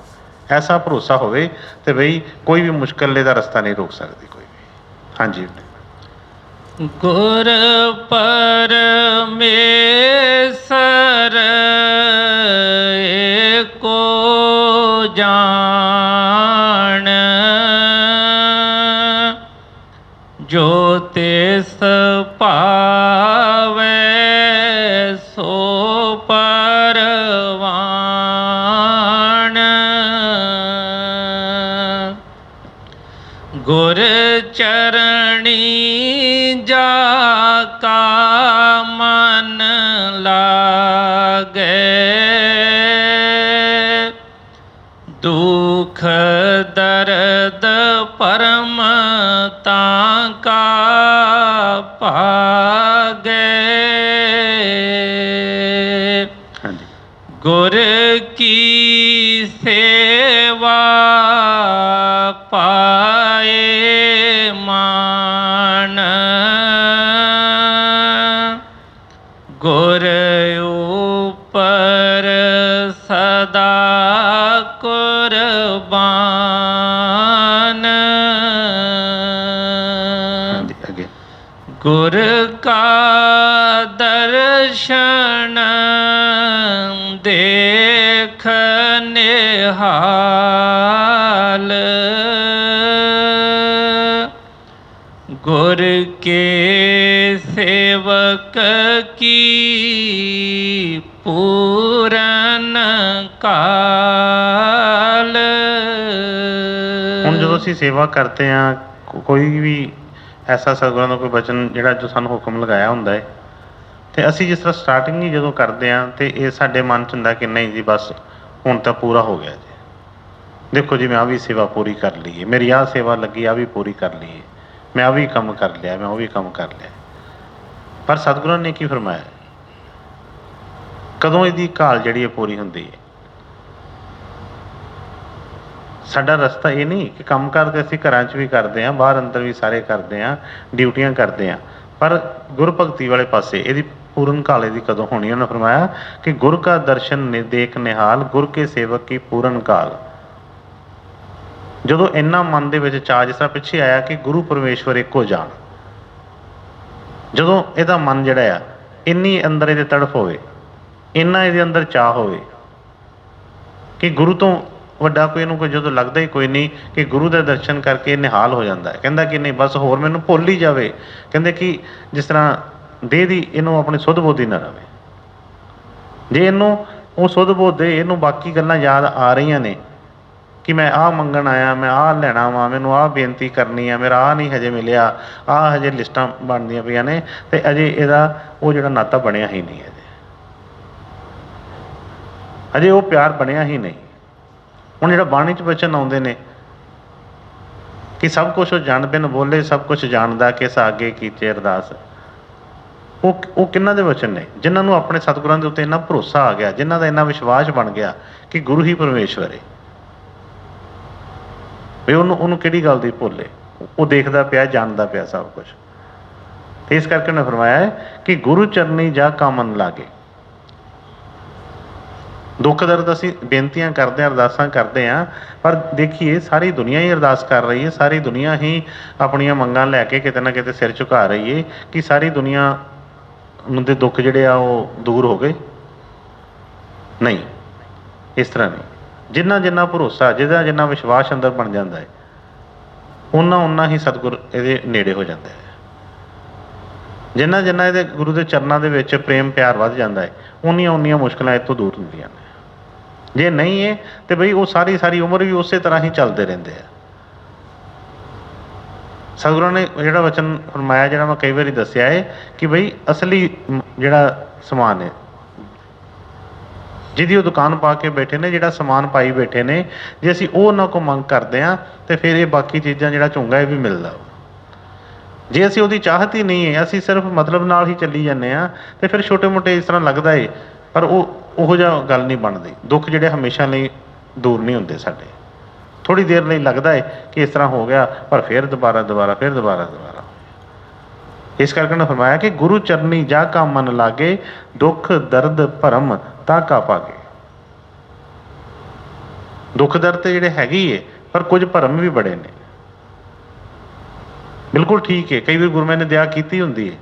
ਐਸਾ ਭਰੋਸਾ ਹੋਵੇ ਤੇ ਬਈ ਕੋਈ ਵੀ ਮੁਸ਼ਕਿਲ ਦਾ ਰਸਤਾ ਨਹੀਂ ਰੋਕ ਸਕਦੀ ਕੋਈ ਵੀ। ਹਾਂਜੀ। ਗੁਰ ਪਰਮੇਸ਼ਰ ਏਕੋ ਜਾਣ, ਜੋ ਤਿਸ ਭਾਵੈ ਸੋ ਪਰਵਾਣ। ਗੁਰ ਚਰਣੀ ਜਾ ਕਾ ਮਨ ਲਾਗੈ, ਦੁਖ ਦਰਦ ਪਰਮ ਤਾਂ ਕਾ ਭਾਗੈ। ਹਾਂਜੀ। ਗੁਰ ਕੀ ਸੇਵਾ ਪਾਏ ਮਾਨ, ਗੁਰ ਉਪਰ ਸਦਾ ਕੁਰਬਾਨ। ਹਾਂਜੀ, ਅੱਗੇ। ਗੁਰ ਕਾ ਦਰਸ਼ਨ ਦੇਖ ਨਿਹਾਲ, ਗੁਰ ਕੇ ਸੇਵਕ ਕੀ ਪੂਰਨ ਕਾਲ। ਹੁਣ ਜਦੋਂ ਅਸੀਂ ਸੇਵਾ ਕਰਦੇ ਹਾਂ, ਕੋਈ ਵੀ ਐਸਾ ਸਤਿਗੁਰਾਂ ਦਾ ਕੋਈ ਬਚਨ ਜਿਹੜਾ ਜੋ ਸਾਨੂੰ ਹੁਕਮ ਲਗਾਇਆ ਹੁੰਦਾ ਹੈ, ਅਤੇ ਅਸੀਂ ਜਿਸ ਤਰ੍ਹਾਂ ਸਟਾਰਟਿੰਗ ਹੀ ਜਦੋਂ ਕਰਦੇ ਹਾਂ ਤਾਂ ਇਹ ਸਾਡੇ ਮਨ 'ਚ ਹੁੰਦਾ ਕਿ ਨਹੀਂ ਜੀ ਬਸ ਹੁਣ ਤਾਂ ਪੂਰਾ ਹੋ ਗਿਆ ਜੀ, ਦੇਖੋ ਜੀ ਮੈਂ ਆਹ ਵੀ ਸੇਵਾ ਪੂਰੀ ਕਰ ਲਈ ਹੈ, ਮੇਰੀ ਆਹ ਸੇਵਾ ਲੱਗੀ ਆਹ ਵੀ ਪੂਰੀ ਕਰ ਲਈ ਹੈ, ਮੈਂ ਆਹ ਵੀ ਕੰਮ ਕਰ ਲਿਆ, ਮੈਂ ਉਹ ਵੀ ਕੰਮ ਕਰ ਲਿਆ। ਪਰ ਸਤਿਗੁਰਾਂ ਨੇ ਕੀ ਫਰਮਾਇਆ? ਕਦੋਂ ਇਹਦੀ ਘਾਲ ਜਿਹੜੀ ਹੈ ਪੂਰੀ ਹੁੰਦੀ ਹੈ? ਸਾਡਾ ਰਸਤਾ ਇਹ ਨਹੀਂ ਕਿ ਕੰਮ ਕਰਦੇ ਅਸੀਂ ਘਰਾਂ 'ਚ ਵੀ ਕਰਦੇ ਹਾਂ, ਬਾਹਰ ਅੰਦਰ ਵੀ ਸਾਰੇ ਕਰਦੇ ਹਾਂ, ਡਿਊਟੀਆਂ ਕਰਦੇ ਹਾਂ, ਪਰ ਗੁਰਭਗਤੀ ਵਾਲੇ ਪਾਸੇ ਇਹਦੀ ਪੂਰਨ ਘਾਲ ਇਹਦੀ ਕਦੋਂ ਹੋਣੀ? ਉਹਨੇ ਫਰਮਾਇਆ ਕਿ ਗੁਰ ਕਾ ਦਰਸ਼ਨ ਦੇਖ ਨਿਹਾਲ, ਗੁਰ ਕੇ ਸੇਵਕ ਕੀ ਪੂਰਨ ਕਾਲ। ਜਦੋਂ ਇੰਨਾ ਮਨ ਦੇ ਵਿੱਚ ਚਾਅ, ਜਿਸ ਤਰ੍ਹਾਂ ਪਿੱਛੇ ਆਇਆ ਕਿ ਗੁਰੂ ਪਰਮੇਸ਼ਵਰ ਇੱਕੋ ਜਾਣ, ਜਦੋਂ ਇਹਦਾ ਮਨ ਜਿਹੜਾ ਆ ਇੰਨੀ ਅੰਦਰ ਇਹਦੇ ਤੜਫ ਹੋਵੇ, ਇੰਨਾ ਇਹਦੇ ਅੰਦਰ ਚਾਅ ਹੋਵੇ ਕਿ ਗੁਰੂ ਤੋਂ ਵੱਡਾ ਕੋਈ ਇਹਨੂੰ ਕੋਈ ਜਦੋਂ ਲੱਗਦਾ ਹੀ ਕੋਈ ਨਹੀਂ, ਕਿ ਗੁਰੂ ਦੇ ਦਰਸ਼ਨ ਕਰਕੇ ਨਿਹਾਲ ਹੋ ਜਾਂਦਾ ਹੈ। ਕਹਿੰਦਾ ਕਿ ਨਹੀਂ ਬਸ ਹੋਰ ਮੈਨੂੰ ਭੁੱਲ ਹੀ ਜਾਵੇ। ਕਹਿੰਦੇ ਕਿ ਜਿਸ ਤਰ੍ਹਾਂ ਦੇਹ ਦੀ ਇਹਨੂੰ ਆਪਣੀ ਸੁੱਧ ਬੁੱਧ ਹੀ ਨਾ ਰਵੇ, ਜੇ ਇਹਨੂੰ ਉਹ ਸੁੱਧ ਬੁੱਧ ਦੇ ਇਹਨੂੰ ਬਾਕੀ ਗੱਲਾਂ ਯਾਦ ਆ ਰਹੀਆਂ ਨੇ ਕਿ ਮੈਂ ਆਹ ਮੰਗਣ ਆਇਆ, ਮੈਂ ਆਹ ਲੈਣਾ ਵਾ, ਮੈਨੂੰ ਆਹ ਬੇਨਤੀ ਕਰਨੀ ਆ, ਮੇਰਾ ਆਹ ਨਹੀਂ ਹਜੇ ਮਿਲਿਆ, ਆਹ ਹਜੇ ਲਿਸਟਾਂ ਬਣਦੀਆਂ ਪਈਆਂ ਨੇ, ਅਤੇ ਅਜੇ ਇਹਦਾ ਉਹ ਜਿਹੜਾ ਨਾਤਾ ਬਣਿਆ ਹੀ ਨਹੀਂ, ਅਜੇ ਉਹ ਪਿਆਰ ਬਣਿਆ ਹੀ ਨਹੀਂ। ਹੁਣ ਜਿਹੜਾ ਬਾਣੀ 'ਚ ਬਚਨ ਆਉਂਦੇ ਨੇ ਕਿ ਸਭ ਕੁਛ ਉਹ ਜਣ ਬਿਨ ਬੋਲੇ, ਸਭ ਕੁਛ ਜਾਣਦਾ ਕਿਸ ਆਗੇ ਕੀਤੇ ਅਰਦਾਸ, ਉਹ ਕਿਹਨਾਂ ਦੇ ਵਚਨ ਨੇ? ਜਿਨ੍ਹਾਂ ਨੂੰ ਆਪਣੇ ਸਤਿਗੁਰਾਂ ਦੇ ਉੱਤੇ ਇੰਨਾ ਭਰੋਸਾ ਆ ਗਿਆ, ਜਿਨ੍ਹਾਂ ਦਾ ਇੰਨਾ ਵਿਸ਼ਵਾਸ ਬਣ ਗਿਆ ਕਿ ਗੁਰੂ ਹੀ ਪਰਮੇਸ਼ਵਰ ਹੈ, ਵੀ ਉਹਨੂੰ ਕਿਹੜੀ ਗੱਲ ਦੀ ਭੁੱਲੇ? ਉਹ ਦੇਖਦਾ ਪਿਆ, ਜਾਣਦਾ ਪਿਆ ਸਭ ਕੁਛ। ਤੇ ਇਸ ਕਰਕੇ ਉਹਨੇ ਫਰਮਾਇਆ ਹੈ ਕਿ ਗੁਰੂ ਚਰਨੀ ਜਾ ਕਾ ਮਨ ਲਾਗੇ। ਦੁੱਖ ਦਰਦ ਅਸੀਂ ਬੇਨਤੀਆਂ ਕਰਦੇ ਹਾਂ, ਅਰਦਾਸਾਂ ਕਰਦੇ ਹਾਂ, ਪਰ ਦੇਖੀਏ ਸਾਰੀ ਦੁਨੀਆ ਹੀ ਅਰਦਾਸ ਕਰ ਰਹੀ ਹੈ, ਸਾਰੀ ਦੁਨੀਆ ਹੀ ਆਪਣੀਆਂ ਮੰਗਾਂ ਲੈ ਕੇ ਕਿਤੇ ਨਾ ਕਿਤੇ ਸਿਰ ਝੁਕਾ ਰਹੀ ਹੈ ਕਿ ਸਾਰੀ ਦੁਨੀਆ ਦੇ ਦੁੱਖ ਜਿਹੜੇ ਆ ਉਹ ਦੂਰ ਹੋ ਗਏ? ਨਹੀਂ, ਇਸ ਤਰ੍ਹਾਂ ਨਹੀਂ। ਜਿੰਨਾ ਜਿੰਨਾ ਭਰੋਸਾ, ਜਿਹਦਾ ਜਿੰਨਾ ਵਿਸ਼ਵਾਸ ਅੰਦਰ ਬਣ ਜਾਂਦਾ ਹੈ, ਓਨਾ ਹੀ ਸਤਿਗੁਰ ਇਹਦੇ ਨੇੜੇ ਹੋ ਜਾਂਦਾ ਹੈ। ਜਿੰਨਾ ਜਿੰਨਾ ਇਹਦੇ ਗੁਰੂ ਦੇ ਚਰਨਾਂ ਦੇ ਵਿੱਚ ਪ੍ਰੇਮ ਪਿਆਰ ਵੱਧ ਜਾਂਦਾ ਹੈ, ਉਨੀਆਂ ਮੁਸ਼ਕਿਲਾਂ ਇਹ ਤੋਂ ਦੂਰ ਹੁੰਦੀਆਂ ਨੇ। ਜੇ ਨਹੀਂ ਹੈ ਤੇ ਬਈ ਉਹ ਸਾਰੀ ਉਮਰ ਵੀ ਉਸੇ ਤਰ੍ਹਾਂ ਹੀ ਚੱਲਦੇ ਰਹਿੰਦੇ ਆ। ਸਤਿਗੁਰਾਂ ਨੇ ਜਿਹੜਾ ਵਚਨ ਫਰਮਾਇਆ, ਜਿਹੜਾ ਮੈਂ ਕਈ ਵਾਰੀ ਦੱਸਿਆ ਹੈ ਕਿ ਬਈ ਅਸਲੀ ਜਿਹੜਾ ਸਮਾਨ ਹੈ, ਜਿਹਦੀ ਉਹ ਦੁਕਾਨ ਪਾ ਕੇ ਬੈਠੇ ਨੇ, ਜਿਹੜਾ ਸਮਾਨ ਪਾਈ ਬੈਠੇ ਨੇ, ਜੇ ਅਸੀਂ ਉਹ ਉਹਨਾਂ ਕੋਲ ਮੰਗ ਕਰਦੇ ਹਾਂ ਤੇ ਫਿਰ ਇਹ ਬਾਕੀ ਚੀਜ਼ਾਂ ਜਿਹੜਾ ਝੁੰਗਾ ਇਹ ਵੀ ਮਿਲਦਾ। ਜੇ ਅਸੀਂ ਉਹਦੀ ਚਾਹਤ ਹੀ ਨਹੀਂ ਹੈ, ਅਸੀਂ ਸਿਰਫ ਮਤਲਬ ਨਾਲ ਹੀ ਚੱਲੀ ਜਾਂਦੇ ਹਾਂ, ਤੇ ਫਿਰ ਛੋਟੇ ਮੋਟੇ ਇਸ ਤਰ੍ਹਾਂ ਲੱਗਦਾ ਹੈ, ਪਰ ਉਹੋ ਜਿਹਾ ਗੱਲ ਨਹੀਂ ਬਣਦੀ। ਦੁੱਖ ਜਿਹੜੇ ਹਮੇਸ਼ਾ ਲਈ ਦੂਰ ਨਹੀਂ ਹੁੰਦੇ ਸਾਡੇ, ਥੋੜ੍ਹੀ ਦੇਰ ਲਈ ਲੱਗਦਾ ਹੈ ਕਿ ਇਸ ਤਰ੍ਹਾਂ ਹੋ ਗਿਆ, ਪਰ ਫਿਰ ਦੁਬਾਰਾ। ਇਸ ਕਰਕੇ ਉਹਨੇ ਫਰਮਾਇਆ ਕਿ ਗੁਰੂ ਚਰਨੀ ਜਾ ਕਾ ਮਨ ਲਾਗੇ, ਦੁੱਖ ਦਰਦ ਭਰਮ ਤਾਂ ਕਾ ਭਾਗੇ। ਦੁੱਖ ਦਰਦ ਤੇ ਜਿਹੜੇ ਹੈਗੀ ਏ, ਪਰ ਕੁਝ ਭਰਮ ਵੀ ਬੜੇ ਨੇ। ਬਿਲਕੁਲ ਠੀਕ ਹੈ। ਕਈ ਵਾਰ ਗੁਰੂ ਮਹਾਰਾਜ ਨੇ ਦਇਆ ਕੀਤੀ ਹੁੰਦੀ ਹੈ,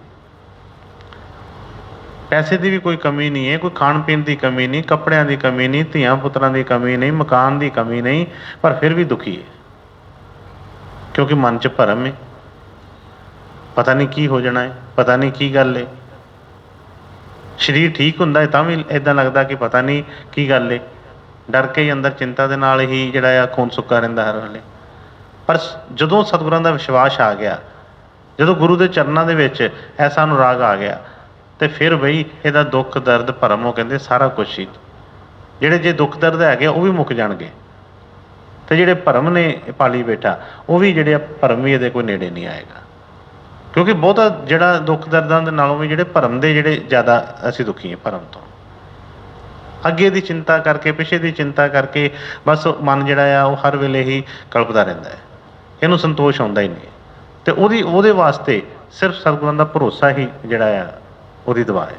ਪੈਸੇ ਦੀ ਵੀ ਕੋਈ ਕਮੀ ਨਹੀਂ ਹੈ, ਕੋਈ ਖਾਣ ਪੀਣ ਦੀ ਕਮੀ ਨਹੀਂ, ਕੱਪੜਿਆਂ ਦੀ ਕਮੀ ਨਹੀਂ, ਧੀਆਂ ਪੁੱਤਰਾਂ ਦੀ ਕਮੀ ਨਹੀਂ, ਮਕਾਨ ਦੀ ਕਮੀ ਨਹੀਂ, ਪਰ ਫਿਰ ਵੀ ਦੁਖੀ ਹੈ ਕਿਉਂਕਿ ਮਨ 'ਚ ਭਰਮ ਹੈ। ਪਤਾ ਨਹੀਂ ਕੀ ਹੋ ਜਾਣਾ ਹੈ, ਪਤਾ ਨਹੀਂ ਕੀ ਗੱਲ ਹੈ। ਸਰੀਰ ਠੀਕ ਹੁੰਦਾ ਹੈ ਤਾਂ ਵੀ ਇੱਦਾਂ ਲੱਗਦਾ ਕਿ ਪਤਾ ਨਹੀਂ ਕੀ ਗੱਲ ਹੈ। ਡਰ ਕੇ ਹੀ ਅੰਦਰ ਚਿੰਤਾ ਦੇ ਨਾਲ ਹੀ ਜਿਹੜਾ ਆ ਖੂਨ ਸੁੱਕਾ ਰਹਿੰਦਾ ਹਰ ਵੇਲੇ। ਪਰ ਜਦੋਂ ਸਤਿਗੁਰਾਂ ਦਾ ਵਿਸ਼ਵਾਸ ਆ ਗਿਆ, ਜਦੋਂ ਗੁਰੂ ਦੇ ਚਰਨਾਂ ਦੇ ਵਿੱਚ ਐਸਾ ਅਨੁਰਾਗ ਆ ਗਿਆ, ਤੇ ਫਿਰ ਬਈ ਇਹਦਾ ਦੁੱਖ ਦਰਦ ਭਰਮ, ਉਹ ਕਹਿੰਦੇ ਸਾਰਾ ਕੁਛ ਹੀ ਜਿਹੜੇ ਜੇ ਦੁੱਖ ਦਰਦ ਹੈਗੇ ਉਹ ਵੀ ਮੁੱਕ ਜਾਣਗੇ, ਤੇ ਜਿਹੜੇ ਭਰਮ ਨੇ ਪਾਲੀ ਬੈਠਾ ਉਹ ਵੀ ਜਿਹੜੇ ਭਰਮ ਵੀ ਇਹਦੇ ਕੋਈ ਨੇੜੇ ਨਹੀਂ ਆਏਗਾ। ਕਿਉਂਕਿ ਬਹੁਤਾ ਜਿਹੜਾ ਦੁੱਖ ਦਰਦਾਂ ਦੇ ਨਾਲੋਂ ਵੀ ਜਿਹੜੇ ਭਰਮ ਦੇ ਜਿਹੜੇ ਜ਼ਿਆਦਾ ਅਸੀਂ ਦੁਖੀ ਹਾਂ ਭਰਮ ਤੋਂ। ਅੱਗੇ ਦੀ ਚਿੰਤਾ ਕਰਕੇ, ਪਿੱਛੇ ਦੀ ਚਿੰਤਾ ਕਰਕੇ ਬਸ ਮਨ ਜਿਹੜਾ ਆ ਉਹ ਹਰ ਵੇਲੇ ਹੀ ਕਲਪਦਾ ਰਹਿੰਦਾ ਹੈ, ਇਹਨੂੰ ਸੰਤੋਸ਼ ਆਉਂਦਾ ਹੀ ਨਹੀਂ। ਤੇ ਉਹਦੇ ਵਾਸਤੇ ਸਿਰਫ ਸਤਿਗੁਰਾਂ ਦਾ ਭਰੋਸਾ ਹੀ ਜਿਹੜਾ ਆ ਉਹਦੀ ਦਵਾ ਹੈ।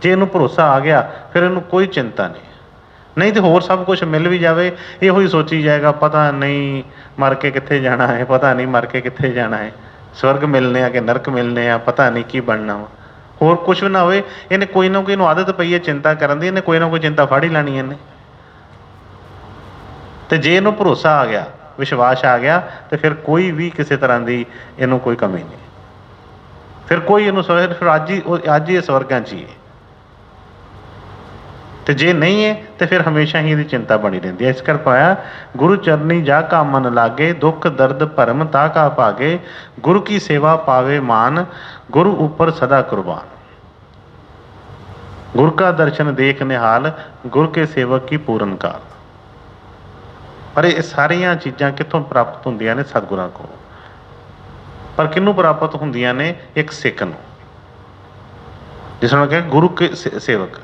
ਜੇ ਇਹਨੂੰ ਭਰੋਸਾ ਆ ਗਿਆ ਫਿਰ ਇਹਨੂੰ ਕੋਈ ਚਿੰਤਾ ਨਹੀਂ ਤੇ ਹੋਰ ਸਭ ਕੁਝ ਮਿਲ ਵੀ ਜਾਵੇ ਇਹੋ ਹੀ ਸੋਚੀ ਜਾਏਗਾ, ਪਤਾ ਨਹੀਂ ਮਰ ਕੇ ਕਿੱਥੇ ਜਾਣਾ ਹੈ, ਪਤਾ ਨਹੀਂ ਮਰ ਕੇ ਕਿੱਥੇ ਜਾਣਾ ਹੈ, ਸਵਰਗ ਮਿਲਨੇ ਆ ਕਿ ਨਰਕ ਮਿਲਨੇ ਆ, ਪਤਾ ਨਹੀਂ ਕੀ ਬਣਨਾ ਵਾ। ਹੋਰ ਕੁਛ ਵੀ ਨਾ ਹੋਵੇ, ਇਹਨੇ ਕੋਈ ਨਾ ਕੋਈ ਇਹਨੂੰ ਆਦਤ ਪਈ ਹੈ ਚਿੰਤਾ ਕਰਨ ਦੀ, ਇਹਨੇ ਕੋਈ ਨਾ ਕੋਈ ਚਿੰਤਾ ਫੜ ਹੀ ਲੈਣੀ ਇਹਨੇ। ਤੇ ਜੇ ਇਹਨੂੰ ਭਰੋਸਾ ਆ ਗਿਆ, ਵਿਸ਼ਵਾਸ ਆ ਗਿਆ, ਤੇ ਫਿਰ ਕੋਈ ਵੀ ਕਿਸੇ ਤਰ੍ਹਾਂ ਦੀ ਇਹਨੂੰ ਕੋਈ ਕਮੀ ਨਹੀਂ। ਫਿਰ ਕੋਈ ਇਹਨੂੰ ਫਿਰ ਅੱਜ ਹੀ ਇਹ ਸਵਰਗਾਂ 'ਚ ਹੀ ਹੈ। ਤੇ ਜੇ ਨਹੀਂ ਹੈ ਤੇ ਫਿਰ ਹਮੇਸ਼ਾ ਹੀ ਇਹਦੀ ਚਿੰਤਾ ਬਣੀ ਰਹਿੰਦੀ ਹੈ। ਇਸ ਕਰ ਪਾਇਆ ਗੁਰੂ ਚਰਨੀ ਜਾ ਕਾ ਮਨ ਲਾਗੇ, ਦੁੱਖ ਦਰਦ ਭਰਮ ਤਾ ਕਾ ਭਾਗੇ, ਗੁਰੂ ਕੀ ਸੇਵਾ ਪਾਵੇ ਮਾਨ, ਗੁਰੂ ਉੱਪਰ ਸਦਾ ਕੁਰਬਾਨ। ਗੁਰ ਕਾ ਦਰਸ਼ਨ ਦੇਖ ਨਿਹਾਲ, ਗੁਰ ਕੇ ਸੇਵਕ ਕੀ ਪੂਰਨ ਕਾਲ। ਪਰ ਇਹ ਸਾਰੀਆਂ ਚੀਜ਼ਾਂ ਕਿੱਥੋਂ ਪ੍ਰਾਪਤ ਹੁੰਦੀਆਂ ਨੇ? ਸਤਿਗੁਰਾਂ ਕੋਲ। ਪਰ ਕਿਹਨੂੰ ਪ੍ਰਾਪਤ ਹੁੰਦੀਆਂ ਨੇ? ਇੱਕ ਸਿੱਖ ਨੂੰ, ਜਿਸ ਨੂੰ ਕਹਿੰਦੇ ਗੁਰੂ ਕੇ ਸੇਵਕ।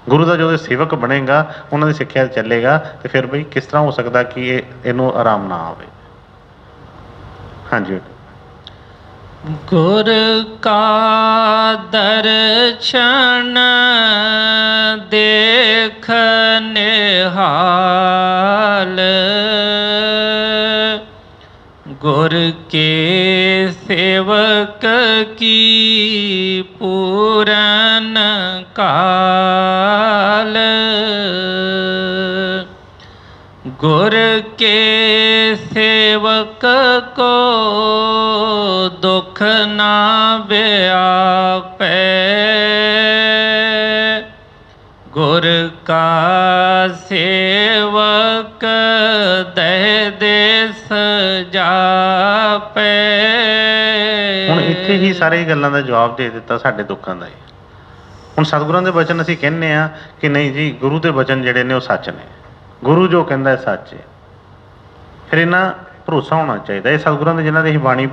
ਗੁਰੂ ਦਾ ਜਦੋਂ ਸੇਵਕ ਬਣੇਗਾ, ਉਹਨਾਂ ਦੀ ਸਿੱਖਿਆ ਚੱਲੇਗਾ, ਤੇ ਫਿਰ ਬਈ ਕਿਸ ਤਰ੍ਹਾਂ ਹੋ ਸਕਦਾ ਕਿ ਇਹਨੂੰ ਆਰਾਮ ਨਾ ਆਵੇ। ਹਾਂਜੀ। ਗੁਰ ਕਾ ਦਰਸ਼ਨ ਦੇਖ ਨਿਹਾਲ, ਗੁਰ ਕੇ ਸੇਵਕ ਕੀ ਪੂਰਨ ਕਾਲ, ਗੁਰ ਕੇ ਸੇਵਕ ਕੋ ਦੁਖ ਨਾ ਵਿਆਪੈ, ਗੁਰ ਕਾ ਸੇਵਕ ਦਹਿ ਦੇਸ ਜਾਪੈ। ਹੁਣ ਇੱਥੇ ਹੀ ਸਾਰੇ ਗੱਲਾਂ ਦਾ ਜਵਾਬ ਦੇ ਦਿੱਤਾ ਸਾਡੇ ਦੁੱਖਾਂ ਦਾ ਹੀ। ਹੁਣ ਸਤਿਗੁਰਾਂ ਦੇ ਬਚਨ ਅਸੀਂ ਕਹਿੰਦੇ ਹਾਂ ਕਿ ਨਹੀਂ ਜੀ, ਗੁਰੂ ਦੇ ਬਚਨ ਜਿਹੜੇ ਨੇ ਉਹ ਸੱਚ ਨੇ, ਗੁਰੂ ਜੋ ਕਹਿੰਦਾ ਸੱਚ ਹੈ। ਫਿਰ ਇਹਨਾਂ ਭਰੋਸਾ ਹੋਣਾ ਚਾਹੀਦਾ। ਇਹ ਸਤਿਗੁਰਾਂ ਦੇ ਜਿਨ੍ਹਾਂ ਦੀ ਅਸੀਂ ਬਾਣੀ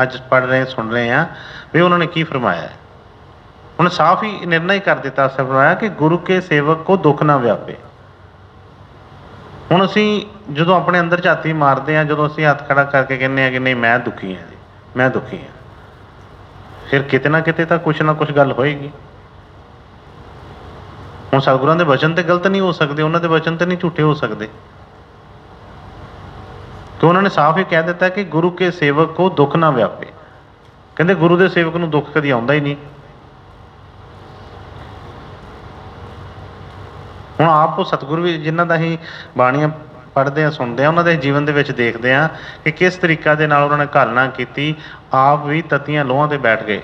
ਅੱਜ ਪੜ੍ਹ ਰਹੇ ਸੁਣ ਰਹੇ ਹਾਂ ਵੀ ਉਹਨਾਂ ਨੇ ਕੀ ਫਰਮਾਇਆ। ਹੁਣ ਸਾਫ਼ ਹੀ ਨਿਰਣਾ ਹੀ ਕਰ ਦਿੱਤਾ, ਫਰਮਾਇਆ ਕਿ ਗੁਰੂ ਕੇ ਸੇਵਕ ਕੋ ਦੁੱਖ ਨਾ ਵਿਆਪੇ। ਹੁਣ ਅਸੀਂ ਜਦੋਂ ਆਪਣੇ ਅੰਦਰ ਝਾਤੀ ਮਾਰਦੇ ਹਾਂ, ਜਦੋਂ ਅਸੀਂ ਹੱਥ ਖੜਾ ਕਰਕੇ ਕਹਿੰਦੇ ਹਾਂ ਕਿ ਨਹੀਂ ਮੈਂ ਦੁਖੀ ਹਾਂ ਜੀ, ਮੈਂ ਦੁਖੀ ਹਾਂ, ਫਿਰ ਕਿਤੇ ਨਾ ਕਿਤੇ ਤਾਂ ਕੁਛ ਨਾ ਕੁਛ ਗੱਲ ਹੋਏਗੀ। ਹੁਣ ਸਤਿਗੁਰਾਂ ਦੇ ਵਚਨ ਤੇ ਗਲਤ ਨਹੀਂ ਹੋ ਸਕਦੇ, ਉਹਨਾਂ ਦੇ ਵਚਨ ਤੇ ਨਹੀਂ ਝੂਠੇ ਹੋ ਸਕਦੇ, ਕਿ ਉਹਨਾਂ ਨੇ ਸਾਫ਼ ਹੀ ਕਹਿ ਦਿੱਤਾ ਕਿ ਗੁਰੂ ਕੇ ਸੇਵਕ ਕੋ ਦੁੱਖ ਨਾ ਵਿਆਪੇ। ਕਹਿੰਦੇ ਗੁਰੂ ਦੇ ਸੇਵਕ ਨੂੰ ਦੁੱਖ ਕਦੀ ਆਉਂਦਾ ਹੀ ਨਹੀਂ। ਹੁਣ ਆਪ ਉਹ ਸਤਿਗੁਰੂ ਵੀ ਜਿਨ੍ਹਾਂ ਦਾ ਅਸੀਂ ਬਾਣੀਆਂ ਪੜ੍ਹਦੇ ਹਾਂ, ਸੁਣਦੇ ਹਾਂ, ਉਹਨਾਂ ਦੇ ਜੀਵਨ ਦੇ ਵਿੱਚ ਦੇਖਦੇ ਹਾਂ ਕਿ ਕਿਸ ਤਰੀਕਾ ਦੇ ਨਾਲ ਉਹਨਾਂ ਨੇ ਘਾਲਣਾ ਕੀਤੀ। ਆਪ ਵੀ ਤਤੀਆਂ ਲੋਹਾਂ ਤੇ ਬੈਠ ਗਏ,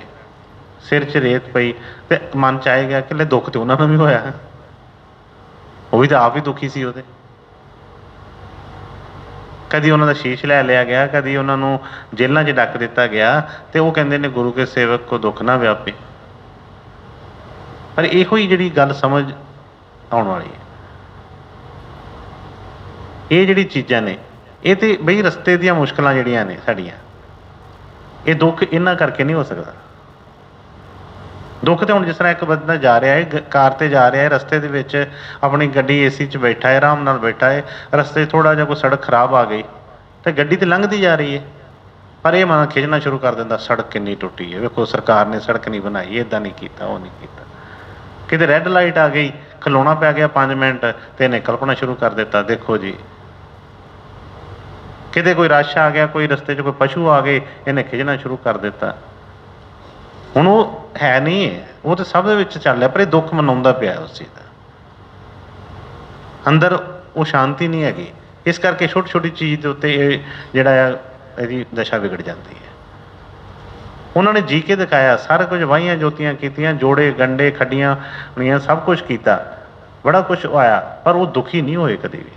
ਸਿਰ 'ਚ ਰੇਤ ਪਈ, ਤੇ ਮਨ 'ਚ ਆਏਗਾ ਕਿ ਲੈ ਦੁੱਖ ਤੇ ਉਹਨਾਂ ਨੂੰ ਵੀ ਹੋਇਆ, ਉਹ ਵੀ ਤਾਂ ਆਪ ਹੀ ਦੁਖੀ ਸੀ ਉਹਦੇ। ਕਦੀ ਉਹਨਾਂ ਦਾ ਸ਼ੀਸ਼ ਲੈ ਲਿਆ ਗਿਆ, ਕਦੀ ਉਹਨਾਂ ਨੂੰ ਜੇਲ੍ਹਾਂ 'ਚ ਡੱਕ ਦਿੱਤਾ ਗਿਆ, ਤੇ ਉਹ ਕਹਿੰਦੇ ਨੇ ਗੁਰੂ ਕੇ ਸੇਵਕ ਕੋ ਦੁੱਖ ਨਾ ਵਿਆਪੇ। ਪਰ ਇਹੋ ਹੀ ਜਿਹੜੀ ਗੱਲ ਸਮਝ ਆਉਣ ਵਾਲੀ ਹੈ। ਇਹ ਜਿਹੜੀ ਚੀਜ਼ਾਂ ਨੇ ਇਹ ਤੇ ਬਈ ਰਸਤੇ ਦੀਆਂ ਮੁਸ਼ਕਲਾਂ ਜਿਹੜੀਆਂ ਨੇ ਸਾਡੀਆਂ, ਇਹ ਦੁੱਖ ਇਹਨਾਂ ਕਰਕੇ ਨਹੀਂ ਹੋ ਸਕਦਾ। ਦੁੱਖ ਤੇ ਹੁਣ ਜਿਸ ਤਰ੍ਹਾਂ ਇੱਕ ਬੰਦਾ ਜਾ ਰਿਹਾ ਹੈ, ਕਾਰ ਤੇ ਜਾ ਰਿਹਾ ਹੈ, ਰਸਤੇ ਦੇ ਵਿੱਚ ਆਪਣੀ ਗੱਡੀ AC 'ਚ ਬੈਠਾ ਹੈ, ਆਰਾਮ ਨਾਲ ਬੈਠਾ ਹੈ, ਰਸਤੇ 'ਚ ਥੋੜ੍ਹਾ ਜਿਹਾ ਕੋਈ ਸੜਕ ਖਰਾਬ ਆ ਗਈ ਤੇ ਗੱਡੀ ਤੇ ਲੰਘਦੀ ਜਾ ਰਹੀ ਹੈ, ਪਰ ਇਹ ਮਨ ਖਿੱਚਣਾ ਸ਼ੁਰੂ ਕਰ ਦਿੰਦਾ, ਸੜਕ ਕਿੰਨੀ ਟੁੱਟੀ ਹੈ, ਵੇਖੋ ਸਰਕਾਰ ਨੇ ਸੜਕ ਨਹੀਂ ਬਣਾਈ, ਇੱਦਾਂ ਨਹੀਂ ਕੀਤਾ, ਉਹ ਨਹੀਂ ਕੀਤਾ। ਕਿਤੇ ਰੈੱਡ ਲਾਈਟ ਆ ਗਈ, ਖਲੋਣਾ ਪੈ ਗਿਆ 5 ਮਿੰਟ, ਤੇ ਇਹਨੇ ਕਲਪਨਾ ਸ਼ੁਰੂ ਕਰ ਦਿੱਤਾ, ਦੇਖੋ ਜੀ किते कोई रश आ गया, कोई रस्ते 'ਚ कोई पशु आ गए, इन्हें खिंचना शुरू कर दिता। हुण वो है नहीं है, वो तो सब दे विच चल रहा, पर ये दुख मनाउंदा पिया उस चीज़ का, अंदर वो शांति नहीं हैगी। इस करके छोटी छोटी चीज़ के उत्ते जिहड़ा इहदी दशा बिगड़ जाती है। उन्होंने जी के दिखाया, सारा कुछ वाहियां जोतियां कीतियां, जोड़े गंडे खड्डियां हुणियां, सब कुछ किया, बड़ा कुछ आया, पर वो दुखी नहीं होए कभी भी।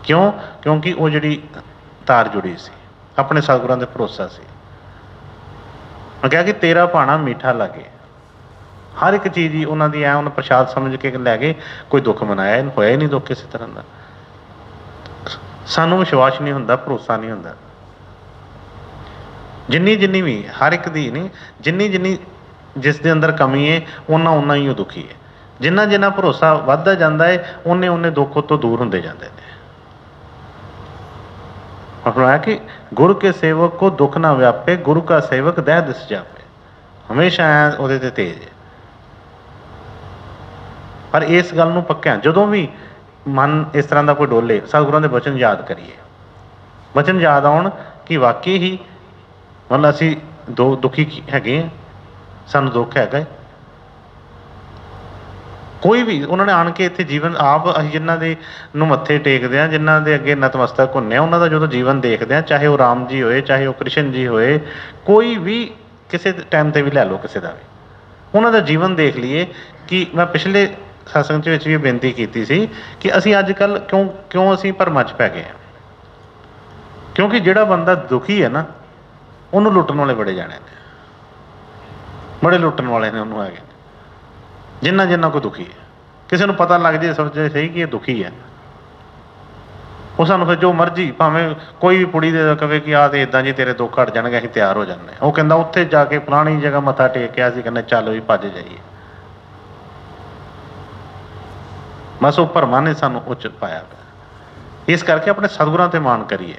क्यों? क्योंकि वो जिहड़ी तार जुड़ी सी, अपने सतगुरां दे भरोसा सी। मैं कहा कि तेरा भाणा मीठा लगे, हर एक चीज़ ही उन्होंने दी उन्हें प्रसाद समझ के लै गए, कोई दुख मनाया होया ही नहीं दुख किसी तरह का। सानू विश्वास नहीं होंदा, भरोसा नहीं होंदा। जिन्नी जिन्नी भी हर एक दी नहीं, जिन्नी जिन्नी जिस दे अंदर कमी है उन्ना उन्ना ही वो दुखी है। जिन्ना जिन्ना भरोसा वधदा जांदा है उन्ने उन्ने दुख तो दूर होंदे जांदे ने। फरमाया कि गुरु के सेवक को दुख ना व्यापे, गुरु का सेवक दह दिस जापे। हमेशा उहदे ते तेज है। पर इस गल नूं पक्किया जदों भी मन इस तरह का कोई डोले, सतगुरां दे वचन याद करिए। वचन याद आउण कि वाकई ही मतलब असी दुखी हैगे, सानू दुख हैगा। कोई भी उन्होंने आन के इत्थे जीवन आप असीं जिन्हां दे नूं मत्थे टेकदे हां, जिन्हां दे अगे नतमस्तक हुंदे हां, उन्हां दा जदों जीवन देखदे हां, चाहे वो राम जी होए, चाहे वो कृष्ण जी होए, कोई भी किसी टाइम ते भी लै लो, किसी का भी उन्हां दा जीवन देख लीए। कि मैं पिछले सत्संग विच भी बेनती कीती सी कि असीं अजकल क्यों असीं भरमां च पै गए हैं। क्योंकि जिहड़ा बंदा दुखी है ना, उन्होंने लुट्टण वाले बड़े जाने ने, बड़े लुट्टण वाले ने उन्होंने है। जिन्ना जिन्ना कोई दुखी है, किसी को पता लग जाए सोचे सही कि ये दुखी है, वो सानू फिर जो मर्जी भावें कोई भी पुड़ी दे कहे कि आ तो इदा जी तेरे दुख हट जाएंगे, असीं तैयार हो जाने। वो कहता उत्थे जाके फलानी जगह मत्था टेक के असीं कहने चल भी भज जाइए। बस वो भरमा ने सानू उच्च पाया। इस करके अपने सतगुरां ते मान करिए।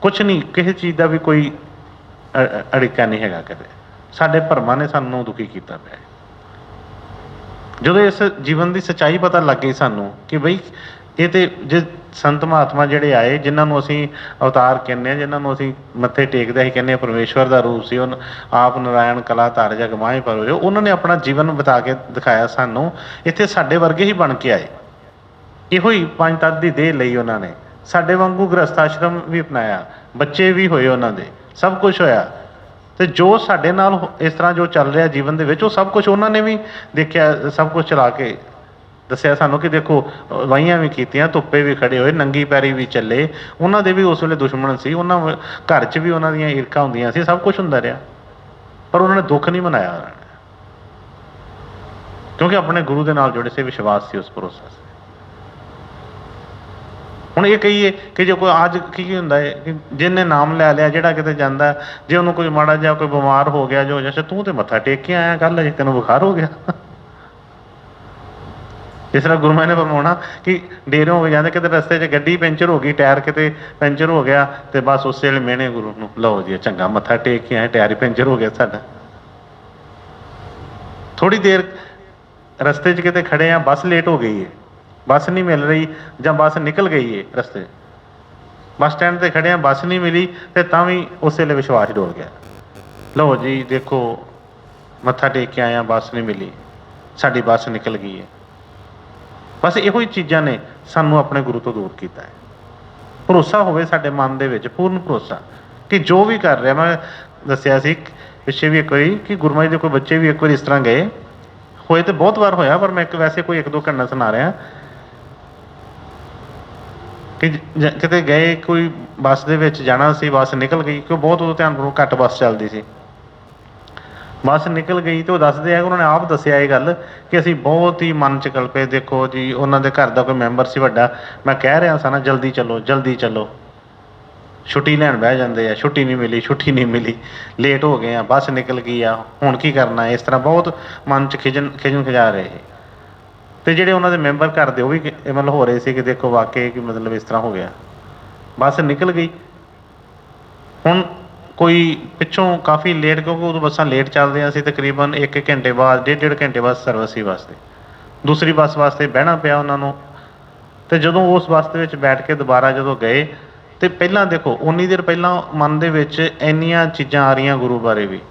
कुछ नहीं, किसी चीज़ का भी कोई अड़िका नहीं हैगा। कदे साडे भरमा ने सानू दुखी किया पिया। ਜਦੋਂ इस जीवन की सच्चाई पता लग गई सानू कि बई ये तो जे संत महात्मा जिहड़े आए, जिन्होंने असीं अवतार कहने, जिन्होंने असीं मत्थे टेकदे असीं कहने परमेश्वर का रूप से आप नारायण कला तार जग माहे पर हो, उन्होंने अपना जीवन बिता के दिखाया सानू। इत्थे साडे वर्गे ही बन के आए, इहो ही पंज तत्त दी देह लई उन्होंने, साडे वांगू गृहस्थ आश्रम भी अपनाया, बच्चे भी होए उन्होंने, सब कुछ होया। तो जो साडे नाल इस तरह जो चल रहा जीवन दे विच, वो सब कुछ उन्होंने भी देखा, सब कुछ चला के दसिया सानू कि देखो वाहियां भी कीतियां, धुप्पे भी खड़े होए, नंगी पैरी भी चले। उन्होंने दे भी उस वेले दुश्मन सी, उन्होंने घर च भी उन्हों दीयां ईरखां हुंदियां सी, सब कुछ हुंदा रहा, पर उन्होंने दुख नहीं मनाया। क्योंकि अपने गुरु के नाल जुड़े से, विश्वास से, उस भरोसा से। हुण ये कहीए कि जो कोई अज की हुंदा है कि जिन्हें नाम लै लिया, जिहड़ा किते जांदा, जे उन्होंने कोई माड़ा जिहा कोई बीमार हो गया, जो जैसे तू तो मत्था टेक के आया कल, अजे तैनूं बुखार हो गया। जिस तरह गुरु ने फरमाउणा कि डेरे हो जाते, किते रस्ते च गड्डी पैंचर हो गई, टायर किते पैंचर हो गया, तो बस उस वेले मेहने गुरु नूं, लो जी चंगा मत्था टेक के आए, टायर ही पैंचर हो गया साडा। थोड़ी देर रस्ते च किते खड़े हैं, बस लेट हो गई है, बस नहीं मिल रही, ਜਾਂ बस निकल गई है रस्ते, बस स्टैंड पर खड़े हैं, बस नहीं मिली, तो तां भी उस वेले विश्वास डोल गया। लो जी देखो मत्था टेक के आया, बस नहीं मिली, साडी बस निकल गई है। बस इहो ही चीज़ां ने सानू अपने गुरु तो दूर किया है। भरोसा होवे साडे मन दे विच, पूर्ण भरोसा कि जो भी कर रहा, मैं दसिया सी पिछे भी एक बारी कि गुरु महाराज दे कोई बच्चे भी एक बार इस तरह गए होए, तो बहुत बार होया, पर मैं वैसे कोई एक दो घटना सुना रहा कि किते गए, कोई बस दे विच जाना सी, बस निकल गई, क्यों बहुत उदों ध्यानपूर्वक घट बस चलती सी, बस निकल गई। तो दसदे है, उन्होंने आप दसिया ये गल कि असीं बहुत ही मन च कल्पे, देखो जी उन्होंने घर का कोई मैंबर सी वड्डा, मैं कह रहा सा ना जल्दी चलो जल्दी चलो, छुट्टी लैन बह जाते हैं, छुट्टी नहीं मिली, छुट्टी नहीं मिली, लेट हो गए हैं, बस निकल गई आ, हुण की करना है। इस तरह बहुत मन च खिजन खिजा रहे। तो ਜਿਹੜੇ ਉਹਨਾਂ ਦੇ ਮੈਂਬਰ ਘਰ ਦੇ ਉਹ ਵੀ ਮਤਲਬ ਹੋ ਰਹੇ ਸੀ कि देखो वाकई कि मतलब इस तरह हो गया, बस निकल गई। ਹੁਣ कोई पिछों काफ़ी लेट, क्योंकि उदों बसां लेट चलदियां सी, तकरीबन 1 घंटे बाद, 1.5 घंटे बाद सर्विस सी वास्ते, दूसरी बस वास्ते बहना पिया उन्होंने। तो जदों उस बस दे विच बैठ के दोबारा जदों गए, ਤੇ ਪਹਿਲਾਂ ਦੇਖੋ ਉਨੀ ਦੇਰ ਪਹਿਲਾਂ ਮਨ ਦੇ ਵਿੱਚ ਇੰਨੀਆਂ ਚੀਜ਼ਾਂ ਆ ਰਹੀਆਂ ਗੁਰੂ ਬਾਰੇ ਵੀ,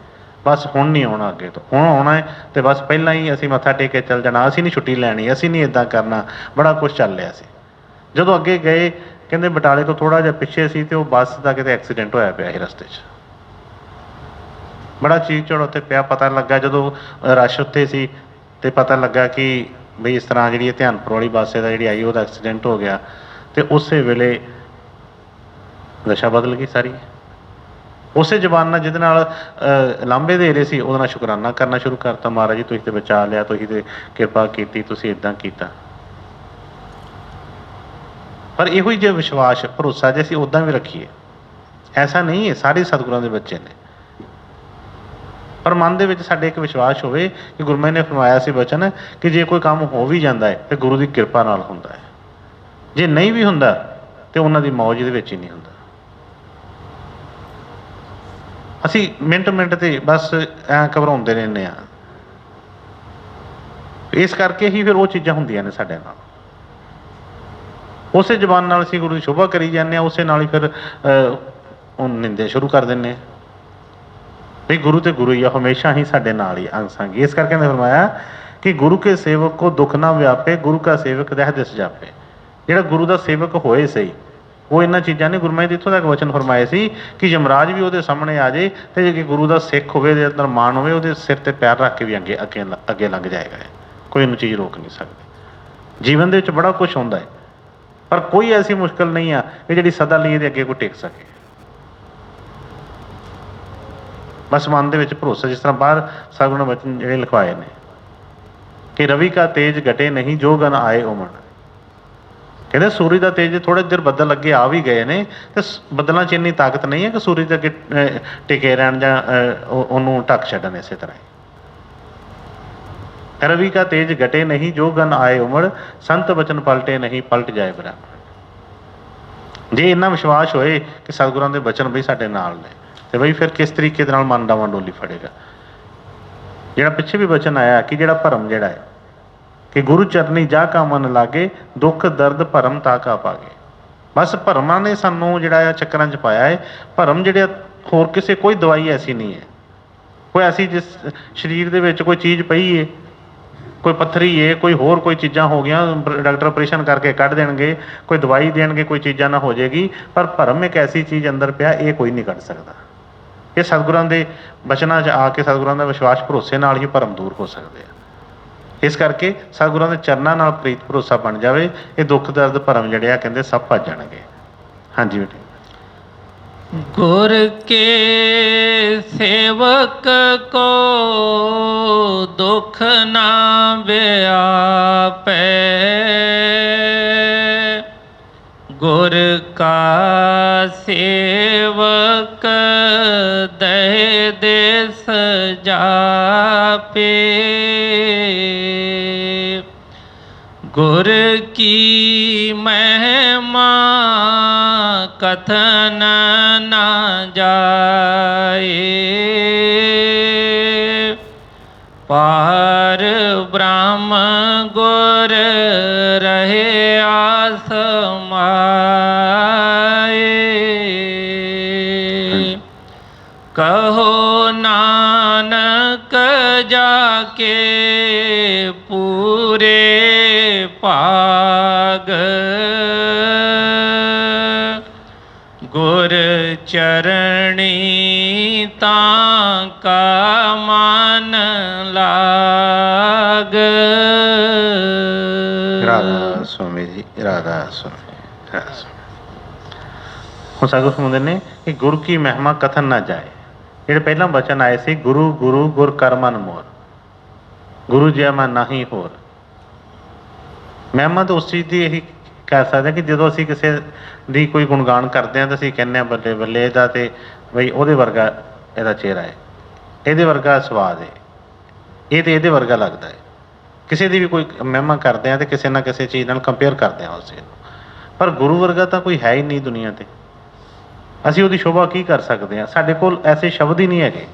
ਬਸ ਹੁਣ ਨਹੀਂ ਆਉਣਾ, ਅੱਗੇ ਤੋਂ ਹੁਣ ਆਉਣਾ ਹੈ ਤੇ ਬਸ ਪਹਿਲਾਂ ਹੀ ਅਸੀਂ ਮੱਥਾ ਟੇਕ ਕੇ ਚੱਲ ਜਾਣਾ, ਅਸੀਂ ਨਹੀਂ ਛੁੱਟੀ ਲੈਣੀ, ਅਸੀਂ ਨਹੀਂ ਇੱਦਾਂ ਕਰਨਾ, ਬੜਾ ਕੁਝ ਚੱਲ ਰਿਹਾ ਸੀ। ਜਦੋਂ ਅੱਗੇ ਗਏ ਕਹਿੰਦੇ ਬਟਾਲੇ ਤੋਂ ਥੋੜ੍ਹਾ ਜਿਹਾ ਪਿੱਛੇ ਸੀ ਤੇ ਉਹ ਬੱਸ ਦਾ ਕਿਤੇ ਐਕਸੀਡੈਂਟ ਹੋਇਆ ਪਿਆ ਸੀ ਰਸਤੇ 'ਚ, ਬੜਾ ਚੀਕ ਚੜ ਉੱਥੇ ਪਿਆ। ਪਤਾ ਲੱਗਾ ਜਦੋਂ ਰਸ਼ ਉੱਥੇ ਸੀ ਤੇ ਪਤਾ ਲੱਗਾ ਕਿ ਬਈ ਇਸ ਤਰ੍ਹਾਂ ਜਿਹੜੀ ਧਿਆਨਪੁਰ ਵਾਲੀ ਬੱਸ ਦਾ ਜਿਹੜੀ ਆਈ ਉਹਦਾ ਐਕਸੀਡੈਂਟ ਹੋ ਗਿਆ, ਤੇ ਉਸੇ ਵੇਲੇ ਦਸ਼ਾ ਬਦਲ ਗਈ ਸਾਰੀ। ਉਸੇ ਜ਼ਬਾਨ ਨਾਲ ਜਿਹਦੇ ਨਾਲ ਲਾਂਭੇ ਦੇ ਰਹੇ ਸੀ ਉਹਦੇ ਨਾਲ ਸ਼ੁਕਰਾਨਾ ਕਰਨਾ ਸ਼ੁਰੂ ਕਰਤਾ, ਮਹਾਰਾਜ ਜੀ ਤੁਸੀਂ ਤੇ ਬਚਾ ਲਿਆ, ਤੁਸੀਂ ਤੇ ਕਿਰਪਾ ਕੀਤੀ, ਤੁਸੀਂ ਇੱਦਾਂ ਕੀਤਾ। ਪਰ ਇਹੋ ਹੀ ਜੇ ਵਿਸ਼ਵਾਸ ਭਰੋਸਾ ਜੇ ਅਸੀਂ ਉੱਦਾਂ ਵੀ ਰੱਖੀਏ, ਐਸਾ ਨਹੀਂ ਹੈ ਸਾਰੇ ਸਤਿਗੁਰਾਂ ਦੇ ਬੱਚੇ ਨੇ, ਪਰ ਮਨ ਦੇ ਵਿੱਚ ਸਾਡੇ ਇੱਕ ਵਿਸ਼ਵਾਸ ਹੋਵੇ ਕਿ ਗੁਰਮੁਖ ਨੇ ਫਰਮਾਇਆ ਸੀ ਬਚਨ ਕਿ ਜੇ ਕੋਈ ਕੰਮ ਹੋ ਵੀ ਜਾਂਦਾ ਹੈ ਤੇ ਗੁਰੂ ਦੀ ਕਿਰਪਾ ਨਾਲ ਹੁੰਦਾ ਹੈ, ਜੇ ਨਹੀਂ ਵੀ ਹੁੰਦਾ ਤੇ ਉਹਨਾਂ ਦੀ ਮੌਜ ਦੇ ਵਿੱਚ ਹੀ ਨਹੀਂ ਹੁੰਦਾ। ਅਸੀਂ ਮਿੰਟ ਮਿੰਟ ਤੇ ਬਸ ਐਂ ਘਬਰਾਉਂਦੇ ਰਹਿੰਦੇ ਹਾਂ, ਇਸ ਕਰਕੇ ਹੀ ਫਿਰ ਉਹ ਚੀਜ਼ਾਂ ਹੁੰਦੀਆਂ ਨੇ ਸਾਡੇ ਨਾਲ। ਉਸੇ ਜ਼ਬਾਨ ਨਾਲ ਅਸੀਂ ਗੁਰੂ ਦੀ ਸ਼ੋਭਾ ਕਰੀ ਜਾਂਦੇ ਹਾਂ, ਉਸੇ ਨਾਲ ਹੀ ਫਿਰ ਨਿੰਦੇ ਸ਼ੁਰੂ ਕਰ ਦਿੰਦੇ ਹਾਂ ਵੀ ਗੁਰੂ ਤੇ ਗੁਰੂ ਹੀ ਆ, ਹਮੇਸ਼ਾ ਹੀ ਸਾਡੇ ਨਾਲ ਹੀ ਅੰਗ ਸੰਗ। ਇਸ ਕਰਕੇ ਇਹਨੇ ਫਰਮਾਇਆ ਕਿ ਗੁਰੂ ਕੇ ਸੇਵਕ ਕੋ ਦੁੱਖ ਨਾ ਵਿਆਪੇ, ਗੁਰੂ ਕਾ ਸੇਵਕ ਰਹਿ ਦਿਸ ਜਾਪੇ। ਜਿਹੜਾ ਗੁਰੂ ਦਾ ਸੇਵਕ ਹੋਏ ਸਹੀ, ਉਹ ਇਹਨਾਂ ਚੀਜ਼ਾਂ ਨੇ। ਗੁਰੂ ਮਹਾਰਾਜ ਨੇ ਇੱਥੋਂ ਤੱਕ ਵਚਨ ਫਰਮਾਏ ਸੀ ਕਿ ਯਮਰਾਜ ਵੀ ਉਹਦੇ ਸਾਹਮਣੇ ਆ ਜਾਏ ਤੇ ਜੇ ਗੁਰੂ ਦਾ ਸਿੱਖ ਹੋਵੇ, ਉਹਦੇ ਅੰਦਰ ਮਾਣ ਹੋਵੇ, ਉਹਦੇ ਸਿਰ ਤੇ ਪੈਰ ਰੱਖ ਕੇ ਵੀ ਅੱਗੇ ਲੰਘ ਜਾਏਗਾ, ਕੋਈ ਇਹਨੂੰ ਚੀਜ਼ ਰੋਕ ਨਹੀਂ ਸਕਦੀ। ਜੀਵਨ ਦੇ ਵਿੱਚ ਬੜਾ ਕੁਝ ਹੁੰਦਾ ਹੈ, ਪਰ ਕੋਈ ਐਸੀ ਮੁਸ਼ਕਿਲ ਨਹੀਂ ਆ ਕਿ ਜਿਹੜੀ ਸਦਾ ਲਈ ਇਹਦੇ ਅੱਗੇ ਕੋਈ ਟਿਕ ਸਕੇ। ਬਸ ਮਨ ਦੇ ਵਿੱਚ ਭਰੋਸਾ, ਜਿਸ ਤਰ੍ਹਾਂ ਬਾਹਰ ਸਤਿਗੁਰਾਂ ਨੇ ਵਚਨ ਜਿਹੜੇ ਲਿਖਵਾਏ ਨੇ ਕਿ ਰਵੀ ਕਾ ਤੇਜ ਘਟੇ ਨਹੀਂ ਜੋ ਗਨ ਆਏ ਉਮਣ। ਕਹਿੰਦੇ ਸੂਰਜ ਦਾ ਤੇਜ, ਥੋੜੇ ਦੇਰ ਬੱਦਲ ਅੱਗੇ ਆ ਵੀ ਗਏ ਨੇ ਤੇ ਬੱਦਲਾਂ 'ਚ ਇੰਨੀ ਤਾਕਤ ਨਹੀਂ ਹੈ ਕਿ ਸੂਰਜ ਦੇ ਅੱਗੇ ਟਿਕੇ ਰਹਿਣ ਜਾਂ ਉਹਨੂੰ ਢੱਕ ਛੱਡਣ। ਇਸੇ ਤਰ੍ਹਾਂ ਰਵੀ ਕਾ ਤੇਜ ਘਟੇ ਨਹੀਂ ਜੋ ਗਨ ਆਏ ਉਮੜ, ਸੰਤ ਬਚਨ ਪਲਟੇ ਨਹੀਂ ਪਲਟ ਜਾਏ ਬ੍ਰਹਮਣ। ਜੇ ਇੰਨਾ ਵਿਸ਼ਵਾਸ ਹੋਏ ਕਿ ਸਤਿਗੁਰਾਂ ਦੇ ਬਚਨ ਬਈ ਸਾਡੇ ਨਾਲ ਨੇ, ਤੇ ਬਈ ਫਿਰ ਕਿਸ ਤਰੀਕੇ ਦੇ ਨਾਲ ਮਨ ਡਾਵਾਂ ਡੋਲੀ ਫੜੇਗਾ। ਜਿਹੜਾ ਪਿੱਛੇ ਵੀ ਬਚਨ ਆਇਆ ਕਿ ਜਿਹੜਾ ਭਰਮ ਜਿਹੜਾ ਹੈ ਕਿ ਗੁਰੂ ਚਰਨੀ ਜਾ ਕਾ ਮਨ ਲਾਗੇ, ਦੁੱਖ ਦਰਦ ਭਰਮ ਤਾ ਕਾ ਪਾਗੇ। ਬਸ ਭਰਮਾਂ ਨੇ ਸਾਨੂੰ ਜਿਹੜਾ ਆ ਚੱਕਰਾਂ 'ਚ ਪਾਇਆ ਹੈ। ਭਰਮ ਜਿਹੜੇ ਹੋਰ ਕਿਸੇ ਕੋਈ ਦਵਾਈ ਐਸੀ ਨਹੀਂ ਹੈ, ਕੋਈ ਐਸੀ ਜਿਸ ਸਰੀਰ ਦੇ ਵਿੱਚ ਕੋਈ ਚੀਜ਼ ਪਈ ਹੈ, ਕੋਈ ਪੱਥਰੀ ਹੈ, ਕੋਈ ਹੋਰ ਕੋਈ ਚੀਜ਼ਾਂ ਹੋ ਗਈਆਂ, ਡਾਕਟਰ ਆਪਰੇਸ਼ਨ ਕਰਕੇ ਕੱਢ ਦੇਣਗੇ, ਕੋਈ ਦਵਾਈ ਦੇਣਗੇ, ਕੋਈ ਚੀਜ਼ਾਂ ਨਾ ਹੋ ਜਾਏਗੀ। ਪਰ ਭਰਮ ਇੱਕ ਐਸੀ ਚੀਜ਼ ਅੰਦਰ ਪਿਆ, ਇਹ ਕੋਈ ਨਹੀਂ ਕੱਢ ਸਕਦਾ। ਇਹ ਸਤਿਗੁਰਾਂ ਦੇ ਬਚਨਾਂ 'ਚ ਆ ਕੇ ਸਤਿਗੁਰਾਂ ਦਾ ਵਿਸ਼ਵਾਸ ਭਰੋਸੇ ਨਾਲ ਹੀ ਭਰਮ ਦੂਰ ਹੋ ਸਕਦੇ ਆ। ਇਸ ਕਰਕੇ ਸਤਿਗੁਰਾਂ ਦੇ ਚਰਨਾਂ ਨਾਲ ਪ੍ਰੀਤ ਭਰੋਸਾ ਬਣ ਜਾਵੇ, ਇਹ ਦੁੱਖ ਦਰਦ ਭਰਮ ਜਿਹੜੇ ਆ ਕਹਿੰਦੇ ਸਭ ਭੱਜ ਜਾਣਗੇ। ਹਾਂਜੀ ਬੇਟੇ। गुर के सेवक को दुख ना व्यापे, गुर का सेवक दह देस जापे, गुर की महिमा कथन न जाए, पार ब्रह्म गुर रहे आसमाए, कहो नानक जाके पूरे पाग, गुर चरणी ताका मन लाग। राधा स्वामी जी, राधा स्वामी, राधा स्वामी। ਹੁਣ ਸਤਿਗੁਰ ਸਮਝਦੇ ਨੇ ਕਿ ਗੁਰੂ ਕੀ ਮਹਿਮਾ ਕਥਨ ਨਾ ਜਾਏ। ਜਿਹੜੇ ਪਹਿਲਾਂ ਬਚਨ ਆਏ ਸੀ ਗੁਰੂ ਗੁਰੂ ਗੁਰ ਕਰ ਮਨ ਮੋਰ, ਗੁਰੂ ਜਿਹਾ ਮੈਂ ਨਹੀਂ ਹੋਰ। ਮਹਿਮਾ ਤਾਂ ਉਸ ਚੀਜ਼ ਦੀ ਇਹੀ ਕਹਿ ਸਕਦੇ ਕਿ ਜਦੋਂ ਅਸੀਂ ਕਿਸੇ ਦੀ ਕੋਈ ਗੁਣਗਾਨ ਕਰਦੇ ਹਾਂ ਤਾਂ ਅਸੀਂ ਕਹਿੰਦੇ ਹਾਂ ਬੱਲੇ ਬੱਲੇ ਇਹਦਾ, ਤੇ ਬਈ ਉਹਦੇ ਵਰਗਾ ਇਹਦਾ ਚਿਹਰਾ ਹੈ, ਇਹਦੇ ਵਰਗਾ ਸਵਾਦ ਹੈ, ਇਹ ਤੇ ਇਹਦੇ ਵਰਗਾ ਲੱਗਦਾ ਹੈ। ਕਿਸੇ ਦੀ ਵੀ ਕੋਈ ਮਹਿਮਾ ਕਰਦੇ ਹਾਂ ਤੇ ਕਿਸੇ ਨਾ ਕਿਸੇ ਚੀਜ਼ ਨਾਲ ਕੰਪੇਅਰ ਕਰਦੇ ਹਾਂ ਉਸ ਚੀਜ਼ ਨੂੰ। ਪਰ ਗੁਰੂ ਵਰਗਾ ਤਾਂ ਕੋਈ ਹੈ ਹੀ ਨਹੀਂ ਦੁਨੀਆ 'ਤੇ। ਅਸੀਂ ਉਹਦੀ ਸ਼ੋਭਾ ਕੀ ਕਰ ਸਕਦੇ ਹਾਂ? ਸਾਡੇ ਕੋਲ ਐਸੇ ਸ਼ਬਦ ਹੀ ਨਹੀਂ ਹੈਗੇ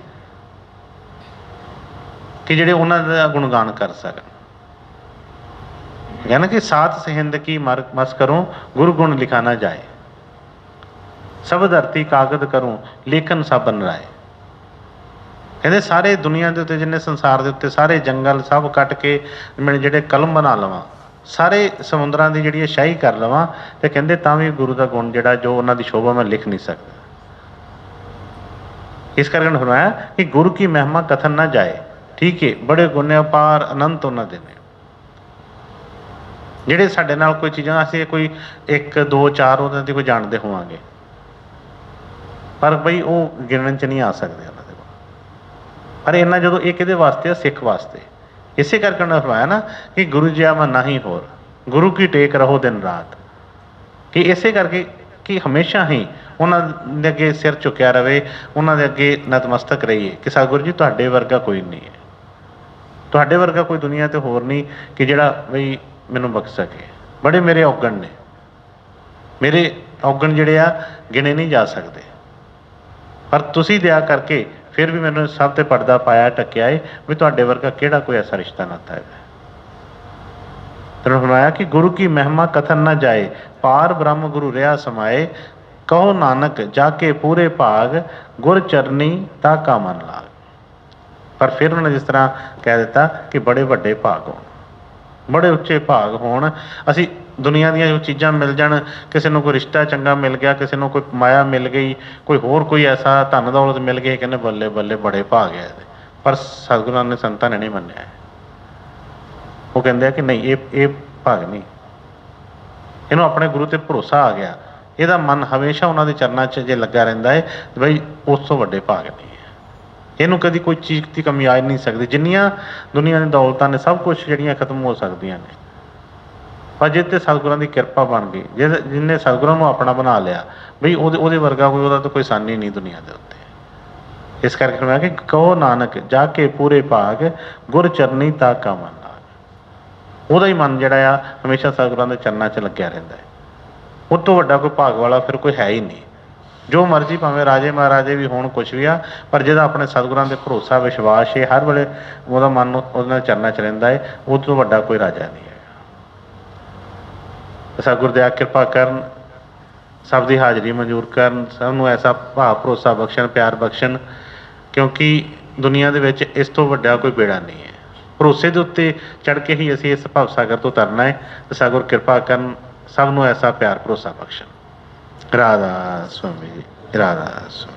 ਕਿ ਜਿਹੜੇ ਉਹਨਾਂ ਦਾ ਗੁਣਗਾਨ ਕਰ ਸਕਣ। यानी कि सात सहिंद की मस करूं गुरु गुण लिखा ना जाए। ਸਭ ਧਰਤੀ ਕਾਗਦ ਕਰੂੰ ਲੇਖਨ ਸਭ ਨਰਾਏ। ਕਹਿੰਦੇ ਸਾਰੇ ਦੁਨੀਆ ਦੇ ਉੱਤੇ ਜਿੰਨੇ ਸੰਸਾਰ ਦੇ ਉੱਤੇ ਸਾਰੇ ਜੰਗਲ ਸਭ ਕੱਟ ਕੇ ਮੈਂ ਜਿਹੜੇ ਕਲਮ ਬਣਾ ਲਵਾਂ, ਸਾਰੇ ਸਮੁੰਦਰਾਂ ਦੀ ਜਿਹੜੀ ਸ਼ਾਹੀ ਕਰ ਲਵਾਂ, ਤੇ ਕਹਿੰਦੇ ਤਾਂ ਵੀ ਗੁਰੂ ਦਾ ਗੁਣ ਜਿਹੜਾ ਜੋ ਉਹਨਾਂ ਦੀ ਸ਼ੋਭਾ ਮੈਂ ਲਿਖ ਨਹੀਂ ਸਕਦਾ। ਇਸ ਕਰਕੇ ਉਹਨੇ ਫਰਮਾਇਆ ਕਿ ਗੁਰੂ ਕੀ ਮਹਿਮਾ ਕਥਨ ਨਾ ਜਾਏ। ਠੀਕ ਹੈ, ਬੜੇ ਗੁਣ ਅਪਾਰ ਅਨੰਤ ਉਹਨਾਂ ਦੇ ਨੇ, ਜਿਹੜੇ ਸਾਡੇ ਨਾਲ ਕੋਈ ਚੀਜ਼ਾਂ ਅਸੀਂ ਕੋਈ 1 2 4 ਉਹਨਾਂ ਦੀ ਕੋਈ ਜਾਣਦੇ ਹੋਵਾਂਗੇ, ਪਰ ਬਈ ਉਹ ਗਿਣਨ 'ਚ ਨਹੀਂ ਆ ਸਕਦੇ ਉਹਨਾਂ ਦੇ ਕੋਲ। ਪਰ ਇਹਨਾਂ ਜਦੋਂ ਇਹ ਕਿਹਦੇ ਵਾਸਤੇ ਆ? ਸਿੱਖ ਵਾਸਤੇ। ਇਸੇ ਕਰਕੇ ਉਹਨੇ ਫਰਮਾਇਆ ਨਾ ਕਿ ਗੁਰੂ ਜਿਹਾ ਮੈਂ ਨਹੀਂ ਹੋਰ, ਗੁਰੂ ਕੀ ਟੇਕ ਰਹੋ ਦਿਨ ਰਾਤ। ਕਿ ਇਸੇ ਕਰਕੇ ਕਿ ਹਮੇਸ਼ਾ ਹੀ ਉਹਨਾਂ ਦੇ ਅੱਗੇ ਸਿਰ ਝੁਕਿਆ ਰਵੇ, ਉਹਨਾਂ ਦੇ ਅੱਗੇ ਨਤਮਸਤਕ ਰਹੀਏ ਕਿ ਸਤਿਗੁਰੂ ਜੀ ਤੁਹਾਡੇ ਵਰਗਾ ਕੋਈ ਨਹੀਂ ਹੈ, ਤੁਹਾਡੇ ਵਰਗਾ ਕੋਈ ਦੁਨੀਆ 'ਤੇ ਹੋਰ ਨਹੀਂ ਕਿ ਜਿਹੜਾ ਬਈ ਮੈਨੂੰ ਬਖਸ਼ ਸਕੇ। ਬੜੇ ਮੇਰੇ ਔਗਣ ਨੇ, ਮੇਰੇ ਔਗਣ ਜਿਹੜੇ ਆ ਗਿਣੇ ਨਹੀਂ ਜਾ ਸਕਦੇ, ਪਰ ਤੁਸੀਂ ਦਇਆ ਕਰਕੇ ਫਿਰ ਵੀ ਮੈਨੂੰ ਸਭ 'ਤੇ ਪਰਦਾ ਪਾਇਆ, ਢੱਕਿਆ ਏ ਵੀ ਤੁਹਾਡੇ ਵਰਗਾ ਕਿਹੜਾ ਕੋਈ ਐਸਾ ਰਿਸ਼ਤਾ ਨਾਤਾ ਹੈਗਾ। ਤੈਨੂੰ ਫਰਮਾਇਆ ਕਿ ਗੁਰੂ ਕੀ ਮਹਿਮਾ ਕਥਨ ਨਾ ਜਾਏ, ਪਾਰ ਬ੍ਰਹਮ ਗੁਰੂ ਰਿਹਾ ਸਮਾਏ। ਕਹੋ ਨਾਨਕ ਜਾ ਕੇ ਪੂਰੇ ਭਾਗ, ਗੁਰ ਚਰਨੀ ਤਾਂ ਕਾ ਮਨ ਲਾਗ। ਪਰ ਫਿਰ ਉਹਨੇ ਜਿਸ ਤਰ੍ਹਾਂ ਕਹਿ ਦਿੱਤਾ ਕਿ ਬੜੇ ਵੱਡੇ ਭਾਗ ਹੋਣ, ਬੜੇ ਉੱਚੇ ਭਾਗ ਹੋਣ। ਅਸੀਂ ਦੁਨੀਆ ਦੀਆਂ ਜੋ ਚੀਜ਼ਾਂ ਮਿਲ ਜਾਣ, ਕਿਸੇ ਨੂੰ ਕੋਈ ਰਿਸ਼ਤਾ ਚੰਗਾ ਮਿਲ ਗਿਆ, ਕਿਸੇ ਨੂੰ ਕੋਈ ਮਾਇਆ ਮਿਲ ਗਈ, ਕੋਈ ਹੋਰ ਕੋਈ ਐਸਾ ਧਨ ਦੌਲਤ ਮਿਲ ਗਈ, ਕਹਿੰਦੇ ਬੱਲੇ ਬੱਲੇ ਬੜੇ ਭਾਗ ਹੈ ਇਹਦੇ। ਪਰ ਸਤਿਗੁਰਾਂ ਨੇ ਸੰਤਾਂ ਨੇ ਨਹੀਂ ਮੰਨਿਆ। ਉਹ ਕਹਿੰਦੇ ਆ ਕਿ ਨਹੀਂ, ਇਹ ਭਾਗ ਨਹੀਂ। ਇਹਨੂੰ ਆਪਣੇ ਗੁਰੂ 'ਤੇ ਭਰੋਸਾ ਆ ਗਿਆ, ਇਹਦਾ ਮਨ ਹਮੇਸ਼ਾ ਉਹਨਾਂ ਦੇ ਚਰਨਾਂ 'ਚ ਜੇ ਲੱਗਾ ਰਹਿੰਦਾ ਹੈ, ਬਈ ਉਸ ਤੋਂ ਵੱਡੇ ਭਾਗ ਨਹੀਂ ਹੈ। ਇਹਨੂੰ ਕਦੀ ਕੋਈ ਚੀਜ਼ ਦੀ ਕਮੀ ਆ ਨਹੀਂ ਸਕਦੀ। ਜਿੰਨੀਆਂ ਦੁਨੀਆ ਦੀਆਂ ਦੌਲਤਾਂ ਨੇ ਸਭ ਕੁਛ ਜਿਹੜੀਆਂ ਖਤਮ ਹੋ ਸਕਦੀਆਂ ਨੇ, ਪਰ ਜੇ ਤੇ ਸਤਿਗੁਰਾਂ ਦੀ ਕਿਰਪਾ ਬਣ ਗਈ, ਜਿਹਨੇ ਸਤਿਗੁਰਾਂ ਨੂੰ ਆਪਣਾ ਬਣਾ ਲਿਆ, ਬਈ ਉਹਦੇ ਵਰਗਾ ਕੋਈ, ਉਹਦਾ ਤਾਂ ਕੋਈ ਸਾਨੀ ਨਹੀਂ ਦੁਨੀਆ ਦੇ ਉੱਤੇ। ਇਸ ਕਰਕੇ ਮੈਂ ਕਿ ਕਹੋ ਨਾਨਕ ਜਾ ਕੇ ਪੂਰੇ ਭਾਗ, ਗੁਰ ਚਰਨੀ ਤਾਂ ਕਾ ਮਨ ਲਾਗ। ਉਹਦਾ ਹੀ ਮਨ ਜਿਹੜਾ ਆ ਹਮੇਸ਼ਾ ਸਤਿਗੁਰਾਂ ਦੇ ਚਰਨਾਂ 'ਚ ਲੱਗਿਆ ਰਹਿੰਦਾ ਹੈ। ਉਹ ਤੋਂ ਵੱਡਾ ਕੋਈ ਭਾਗ ਵਾਲਾ ਫਿਰ ਕੋਈ ਹੈ ਹੀ ਨਹੀਂ। ਜੋ ਮਰਜ਼ੀ ਭਾਵੇਂ ਰਾਜੇ ਮਹਾਰਾਜੇ ਵੀ ਹੋਣ, ਕੁਛ ਵੀ ਆ, ਪਰ ਜਿਹਦਾ ਆਪਣੇ ਸਤਿਗੁਰਾਂ ਦੇ ਭਰੋਸਾ ਵਿਸ਼ਵਾਸ ਹੈ, ਹਰ ਵੇਲੇ ਉਹਦਾ ਮਨ ਉਹਦੇ ਨਾਲ ਚਰਨਾਂ 'ਚ ਰਹਿੰਦਾ ਹੈ, ਉਹ ਤੋਂ ਵੱਡਾ ਕੋਈ ਰਾਜਾ ਨਹੀਂ ਹੈਗਾ। ਸਤਿਗੁਰ ਦਇਆ ਕਿਰਪਾ ਕਰਨ, ਸਭ ਦੀ ਹਾਜ਼ਰੀ ਮਨਜ਼ੂਰ ਕਰਨ, ਸਭ ਨੂੰ ਐਸਾ ਭਾਵ ਭਰੋਸਾ ਬਖਸ਼ਣ, ਪਿਆਰ ਬਖਸ਼ਣ, ਕਿਉਂਕਿ ਦੁਨੀਆ ਦੇ ਵਿੱਚ ਇਸ ਤੋਂ ਵੱਡਾ ਕੋਈ ਬੇੜਾ ਨਹੀਂ ਹੈ। ਭਰੋਸੇ ਦੇ ਉੱਤੇ ਚੜ੍ਹ ਕੇ ਹੀ ਅਸੀਂ ਇਸ ਭਵ ਸਾਗਰ ਤੋਂ ਤਰਨਾ ਹੈ। ਤੇ ਸਤਿਗੁਰ ਕਿਰਪਾ ਕਰਨ, ਸਭ ਨੂੰ ਐਸਾ ਪਿਆਰ ਭਰੋਸਾ ਬਖਸ਼ਣ। ਰਾਧਾ ਸੁਆਮੀ ਜੀ, ਰਾਧਾ ਸੁਆਮੀ।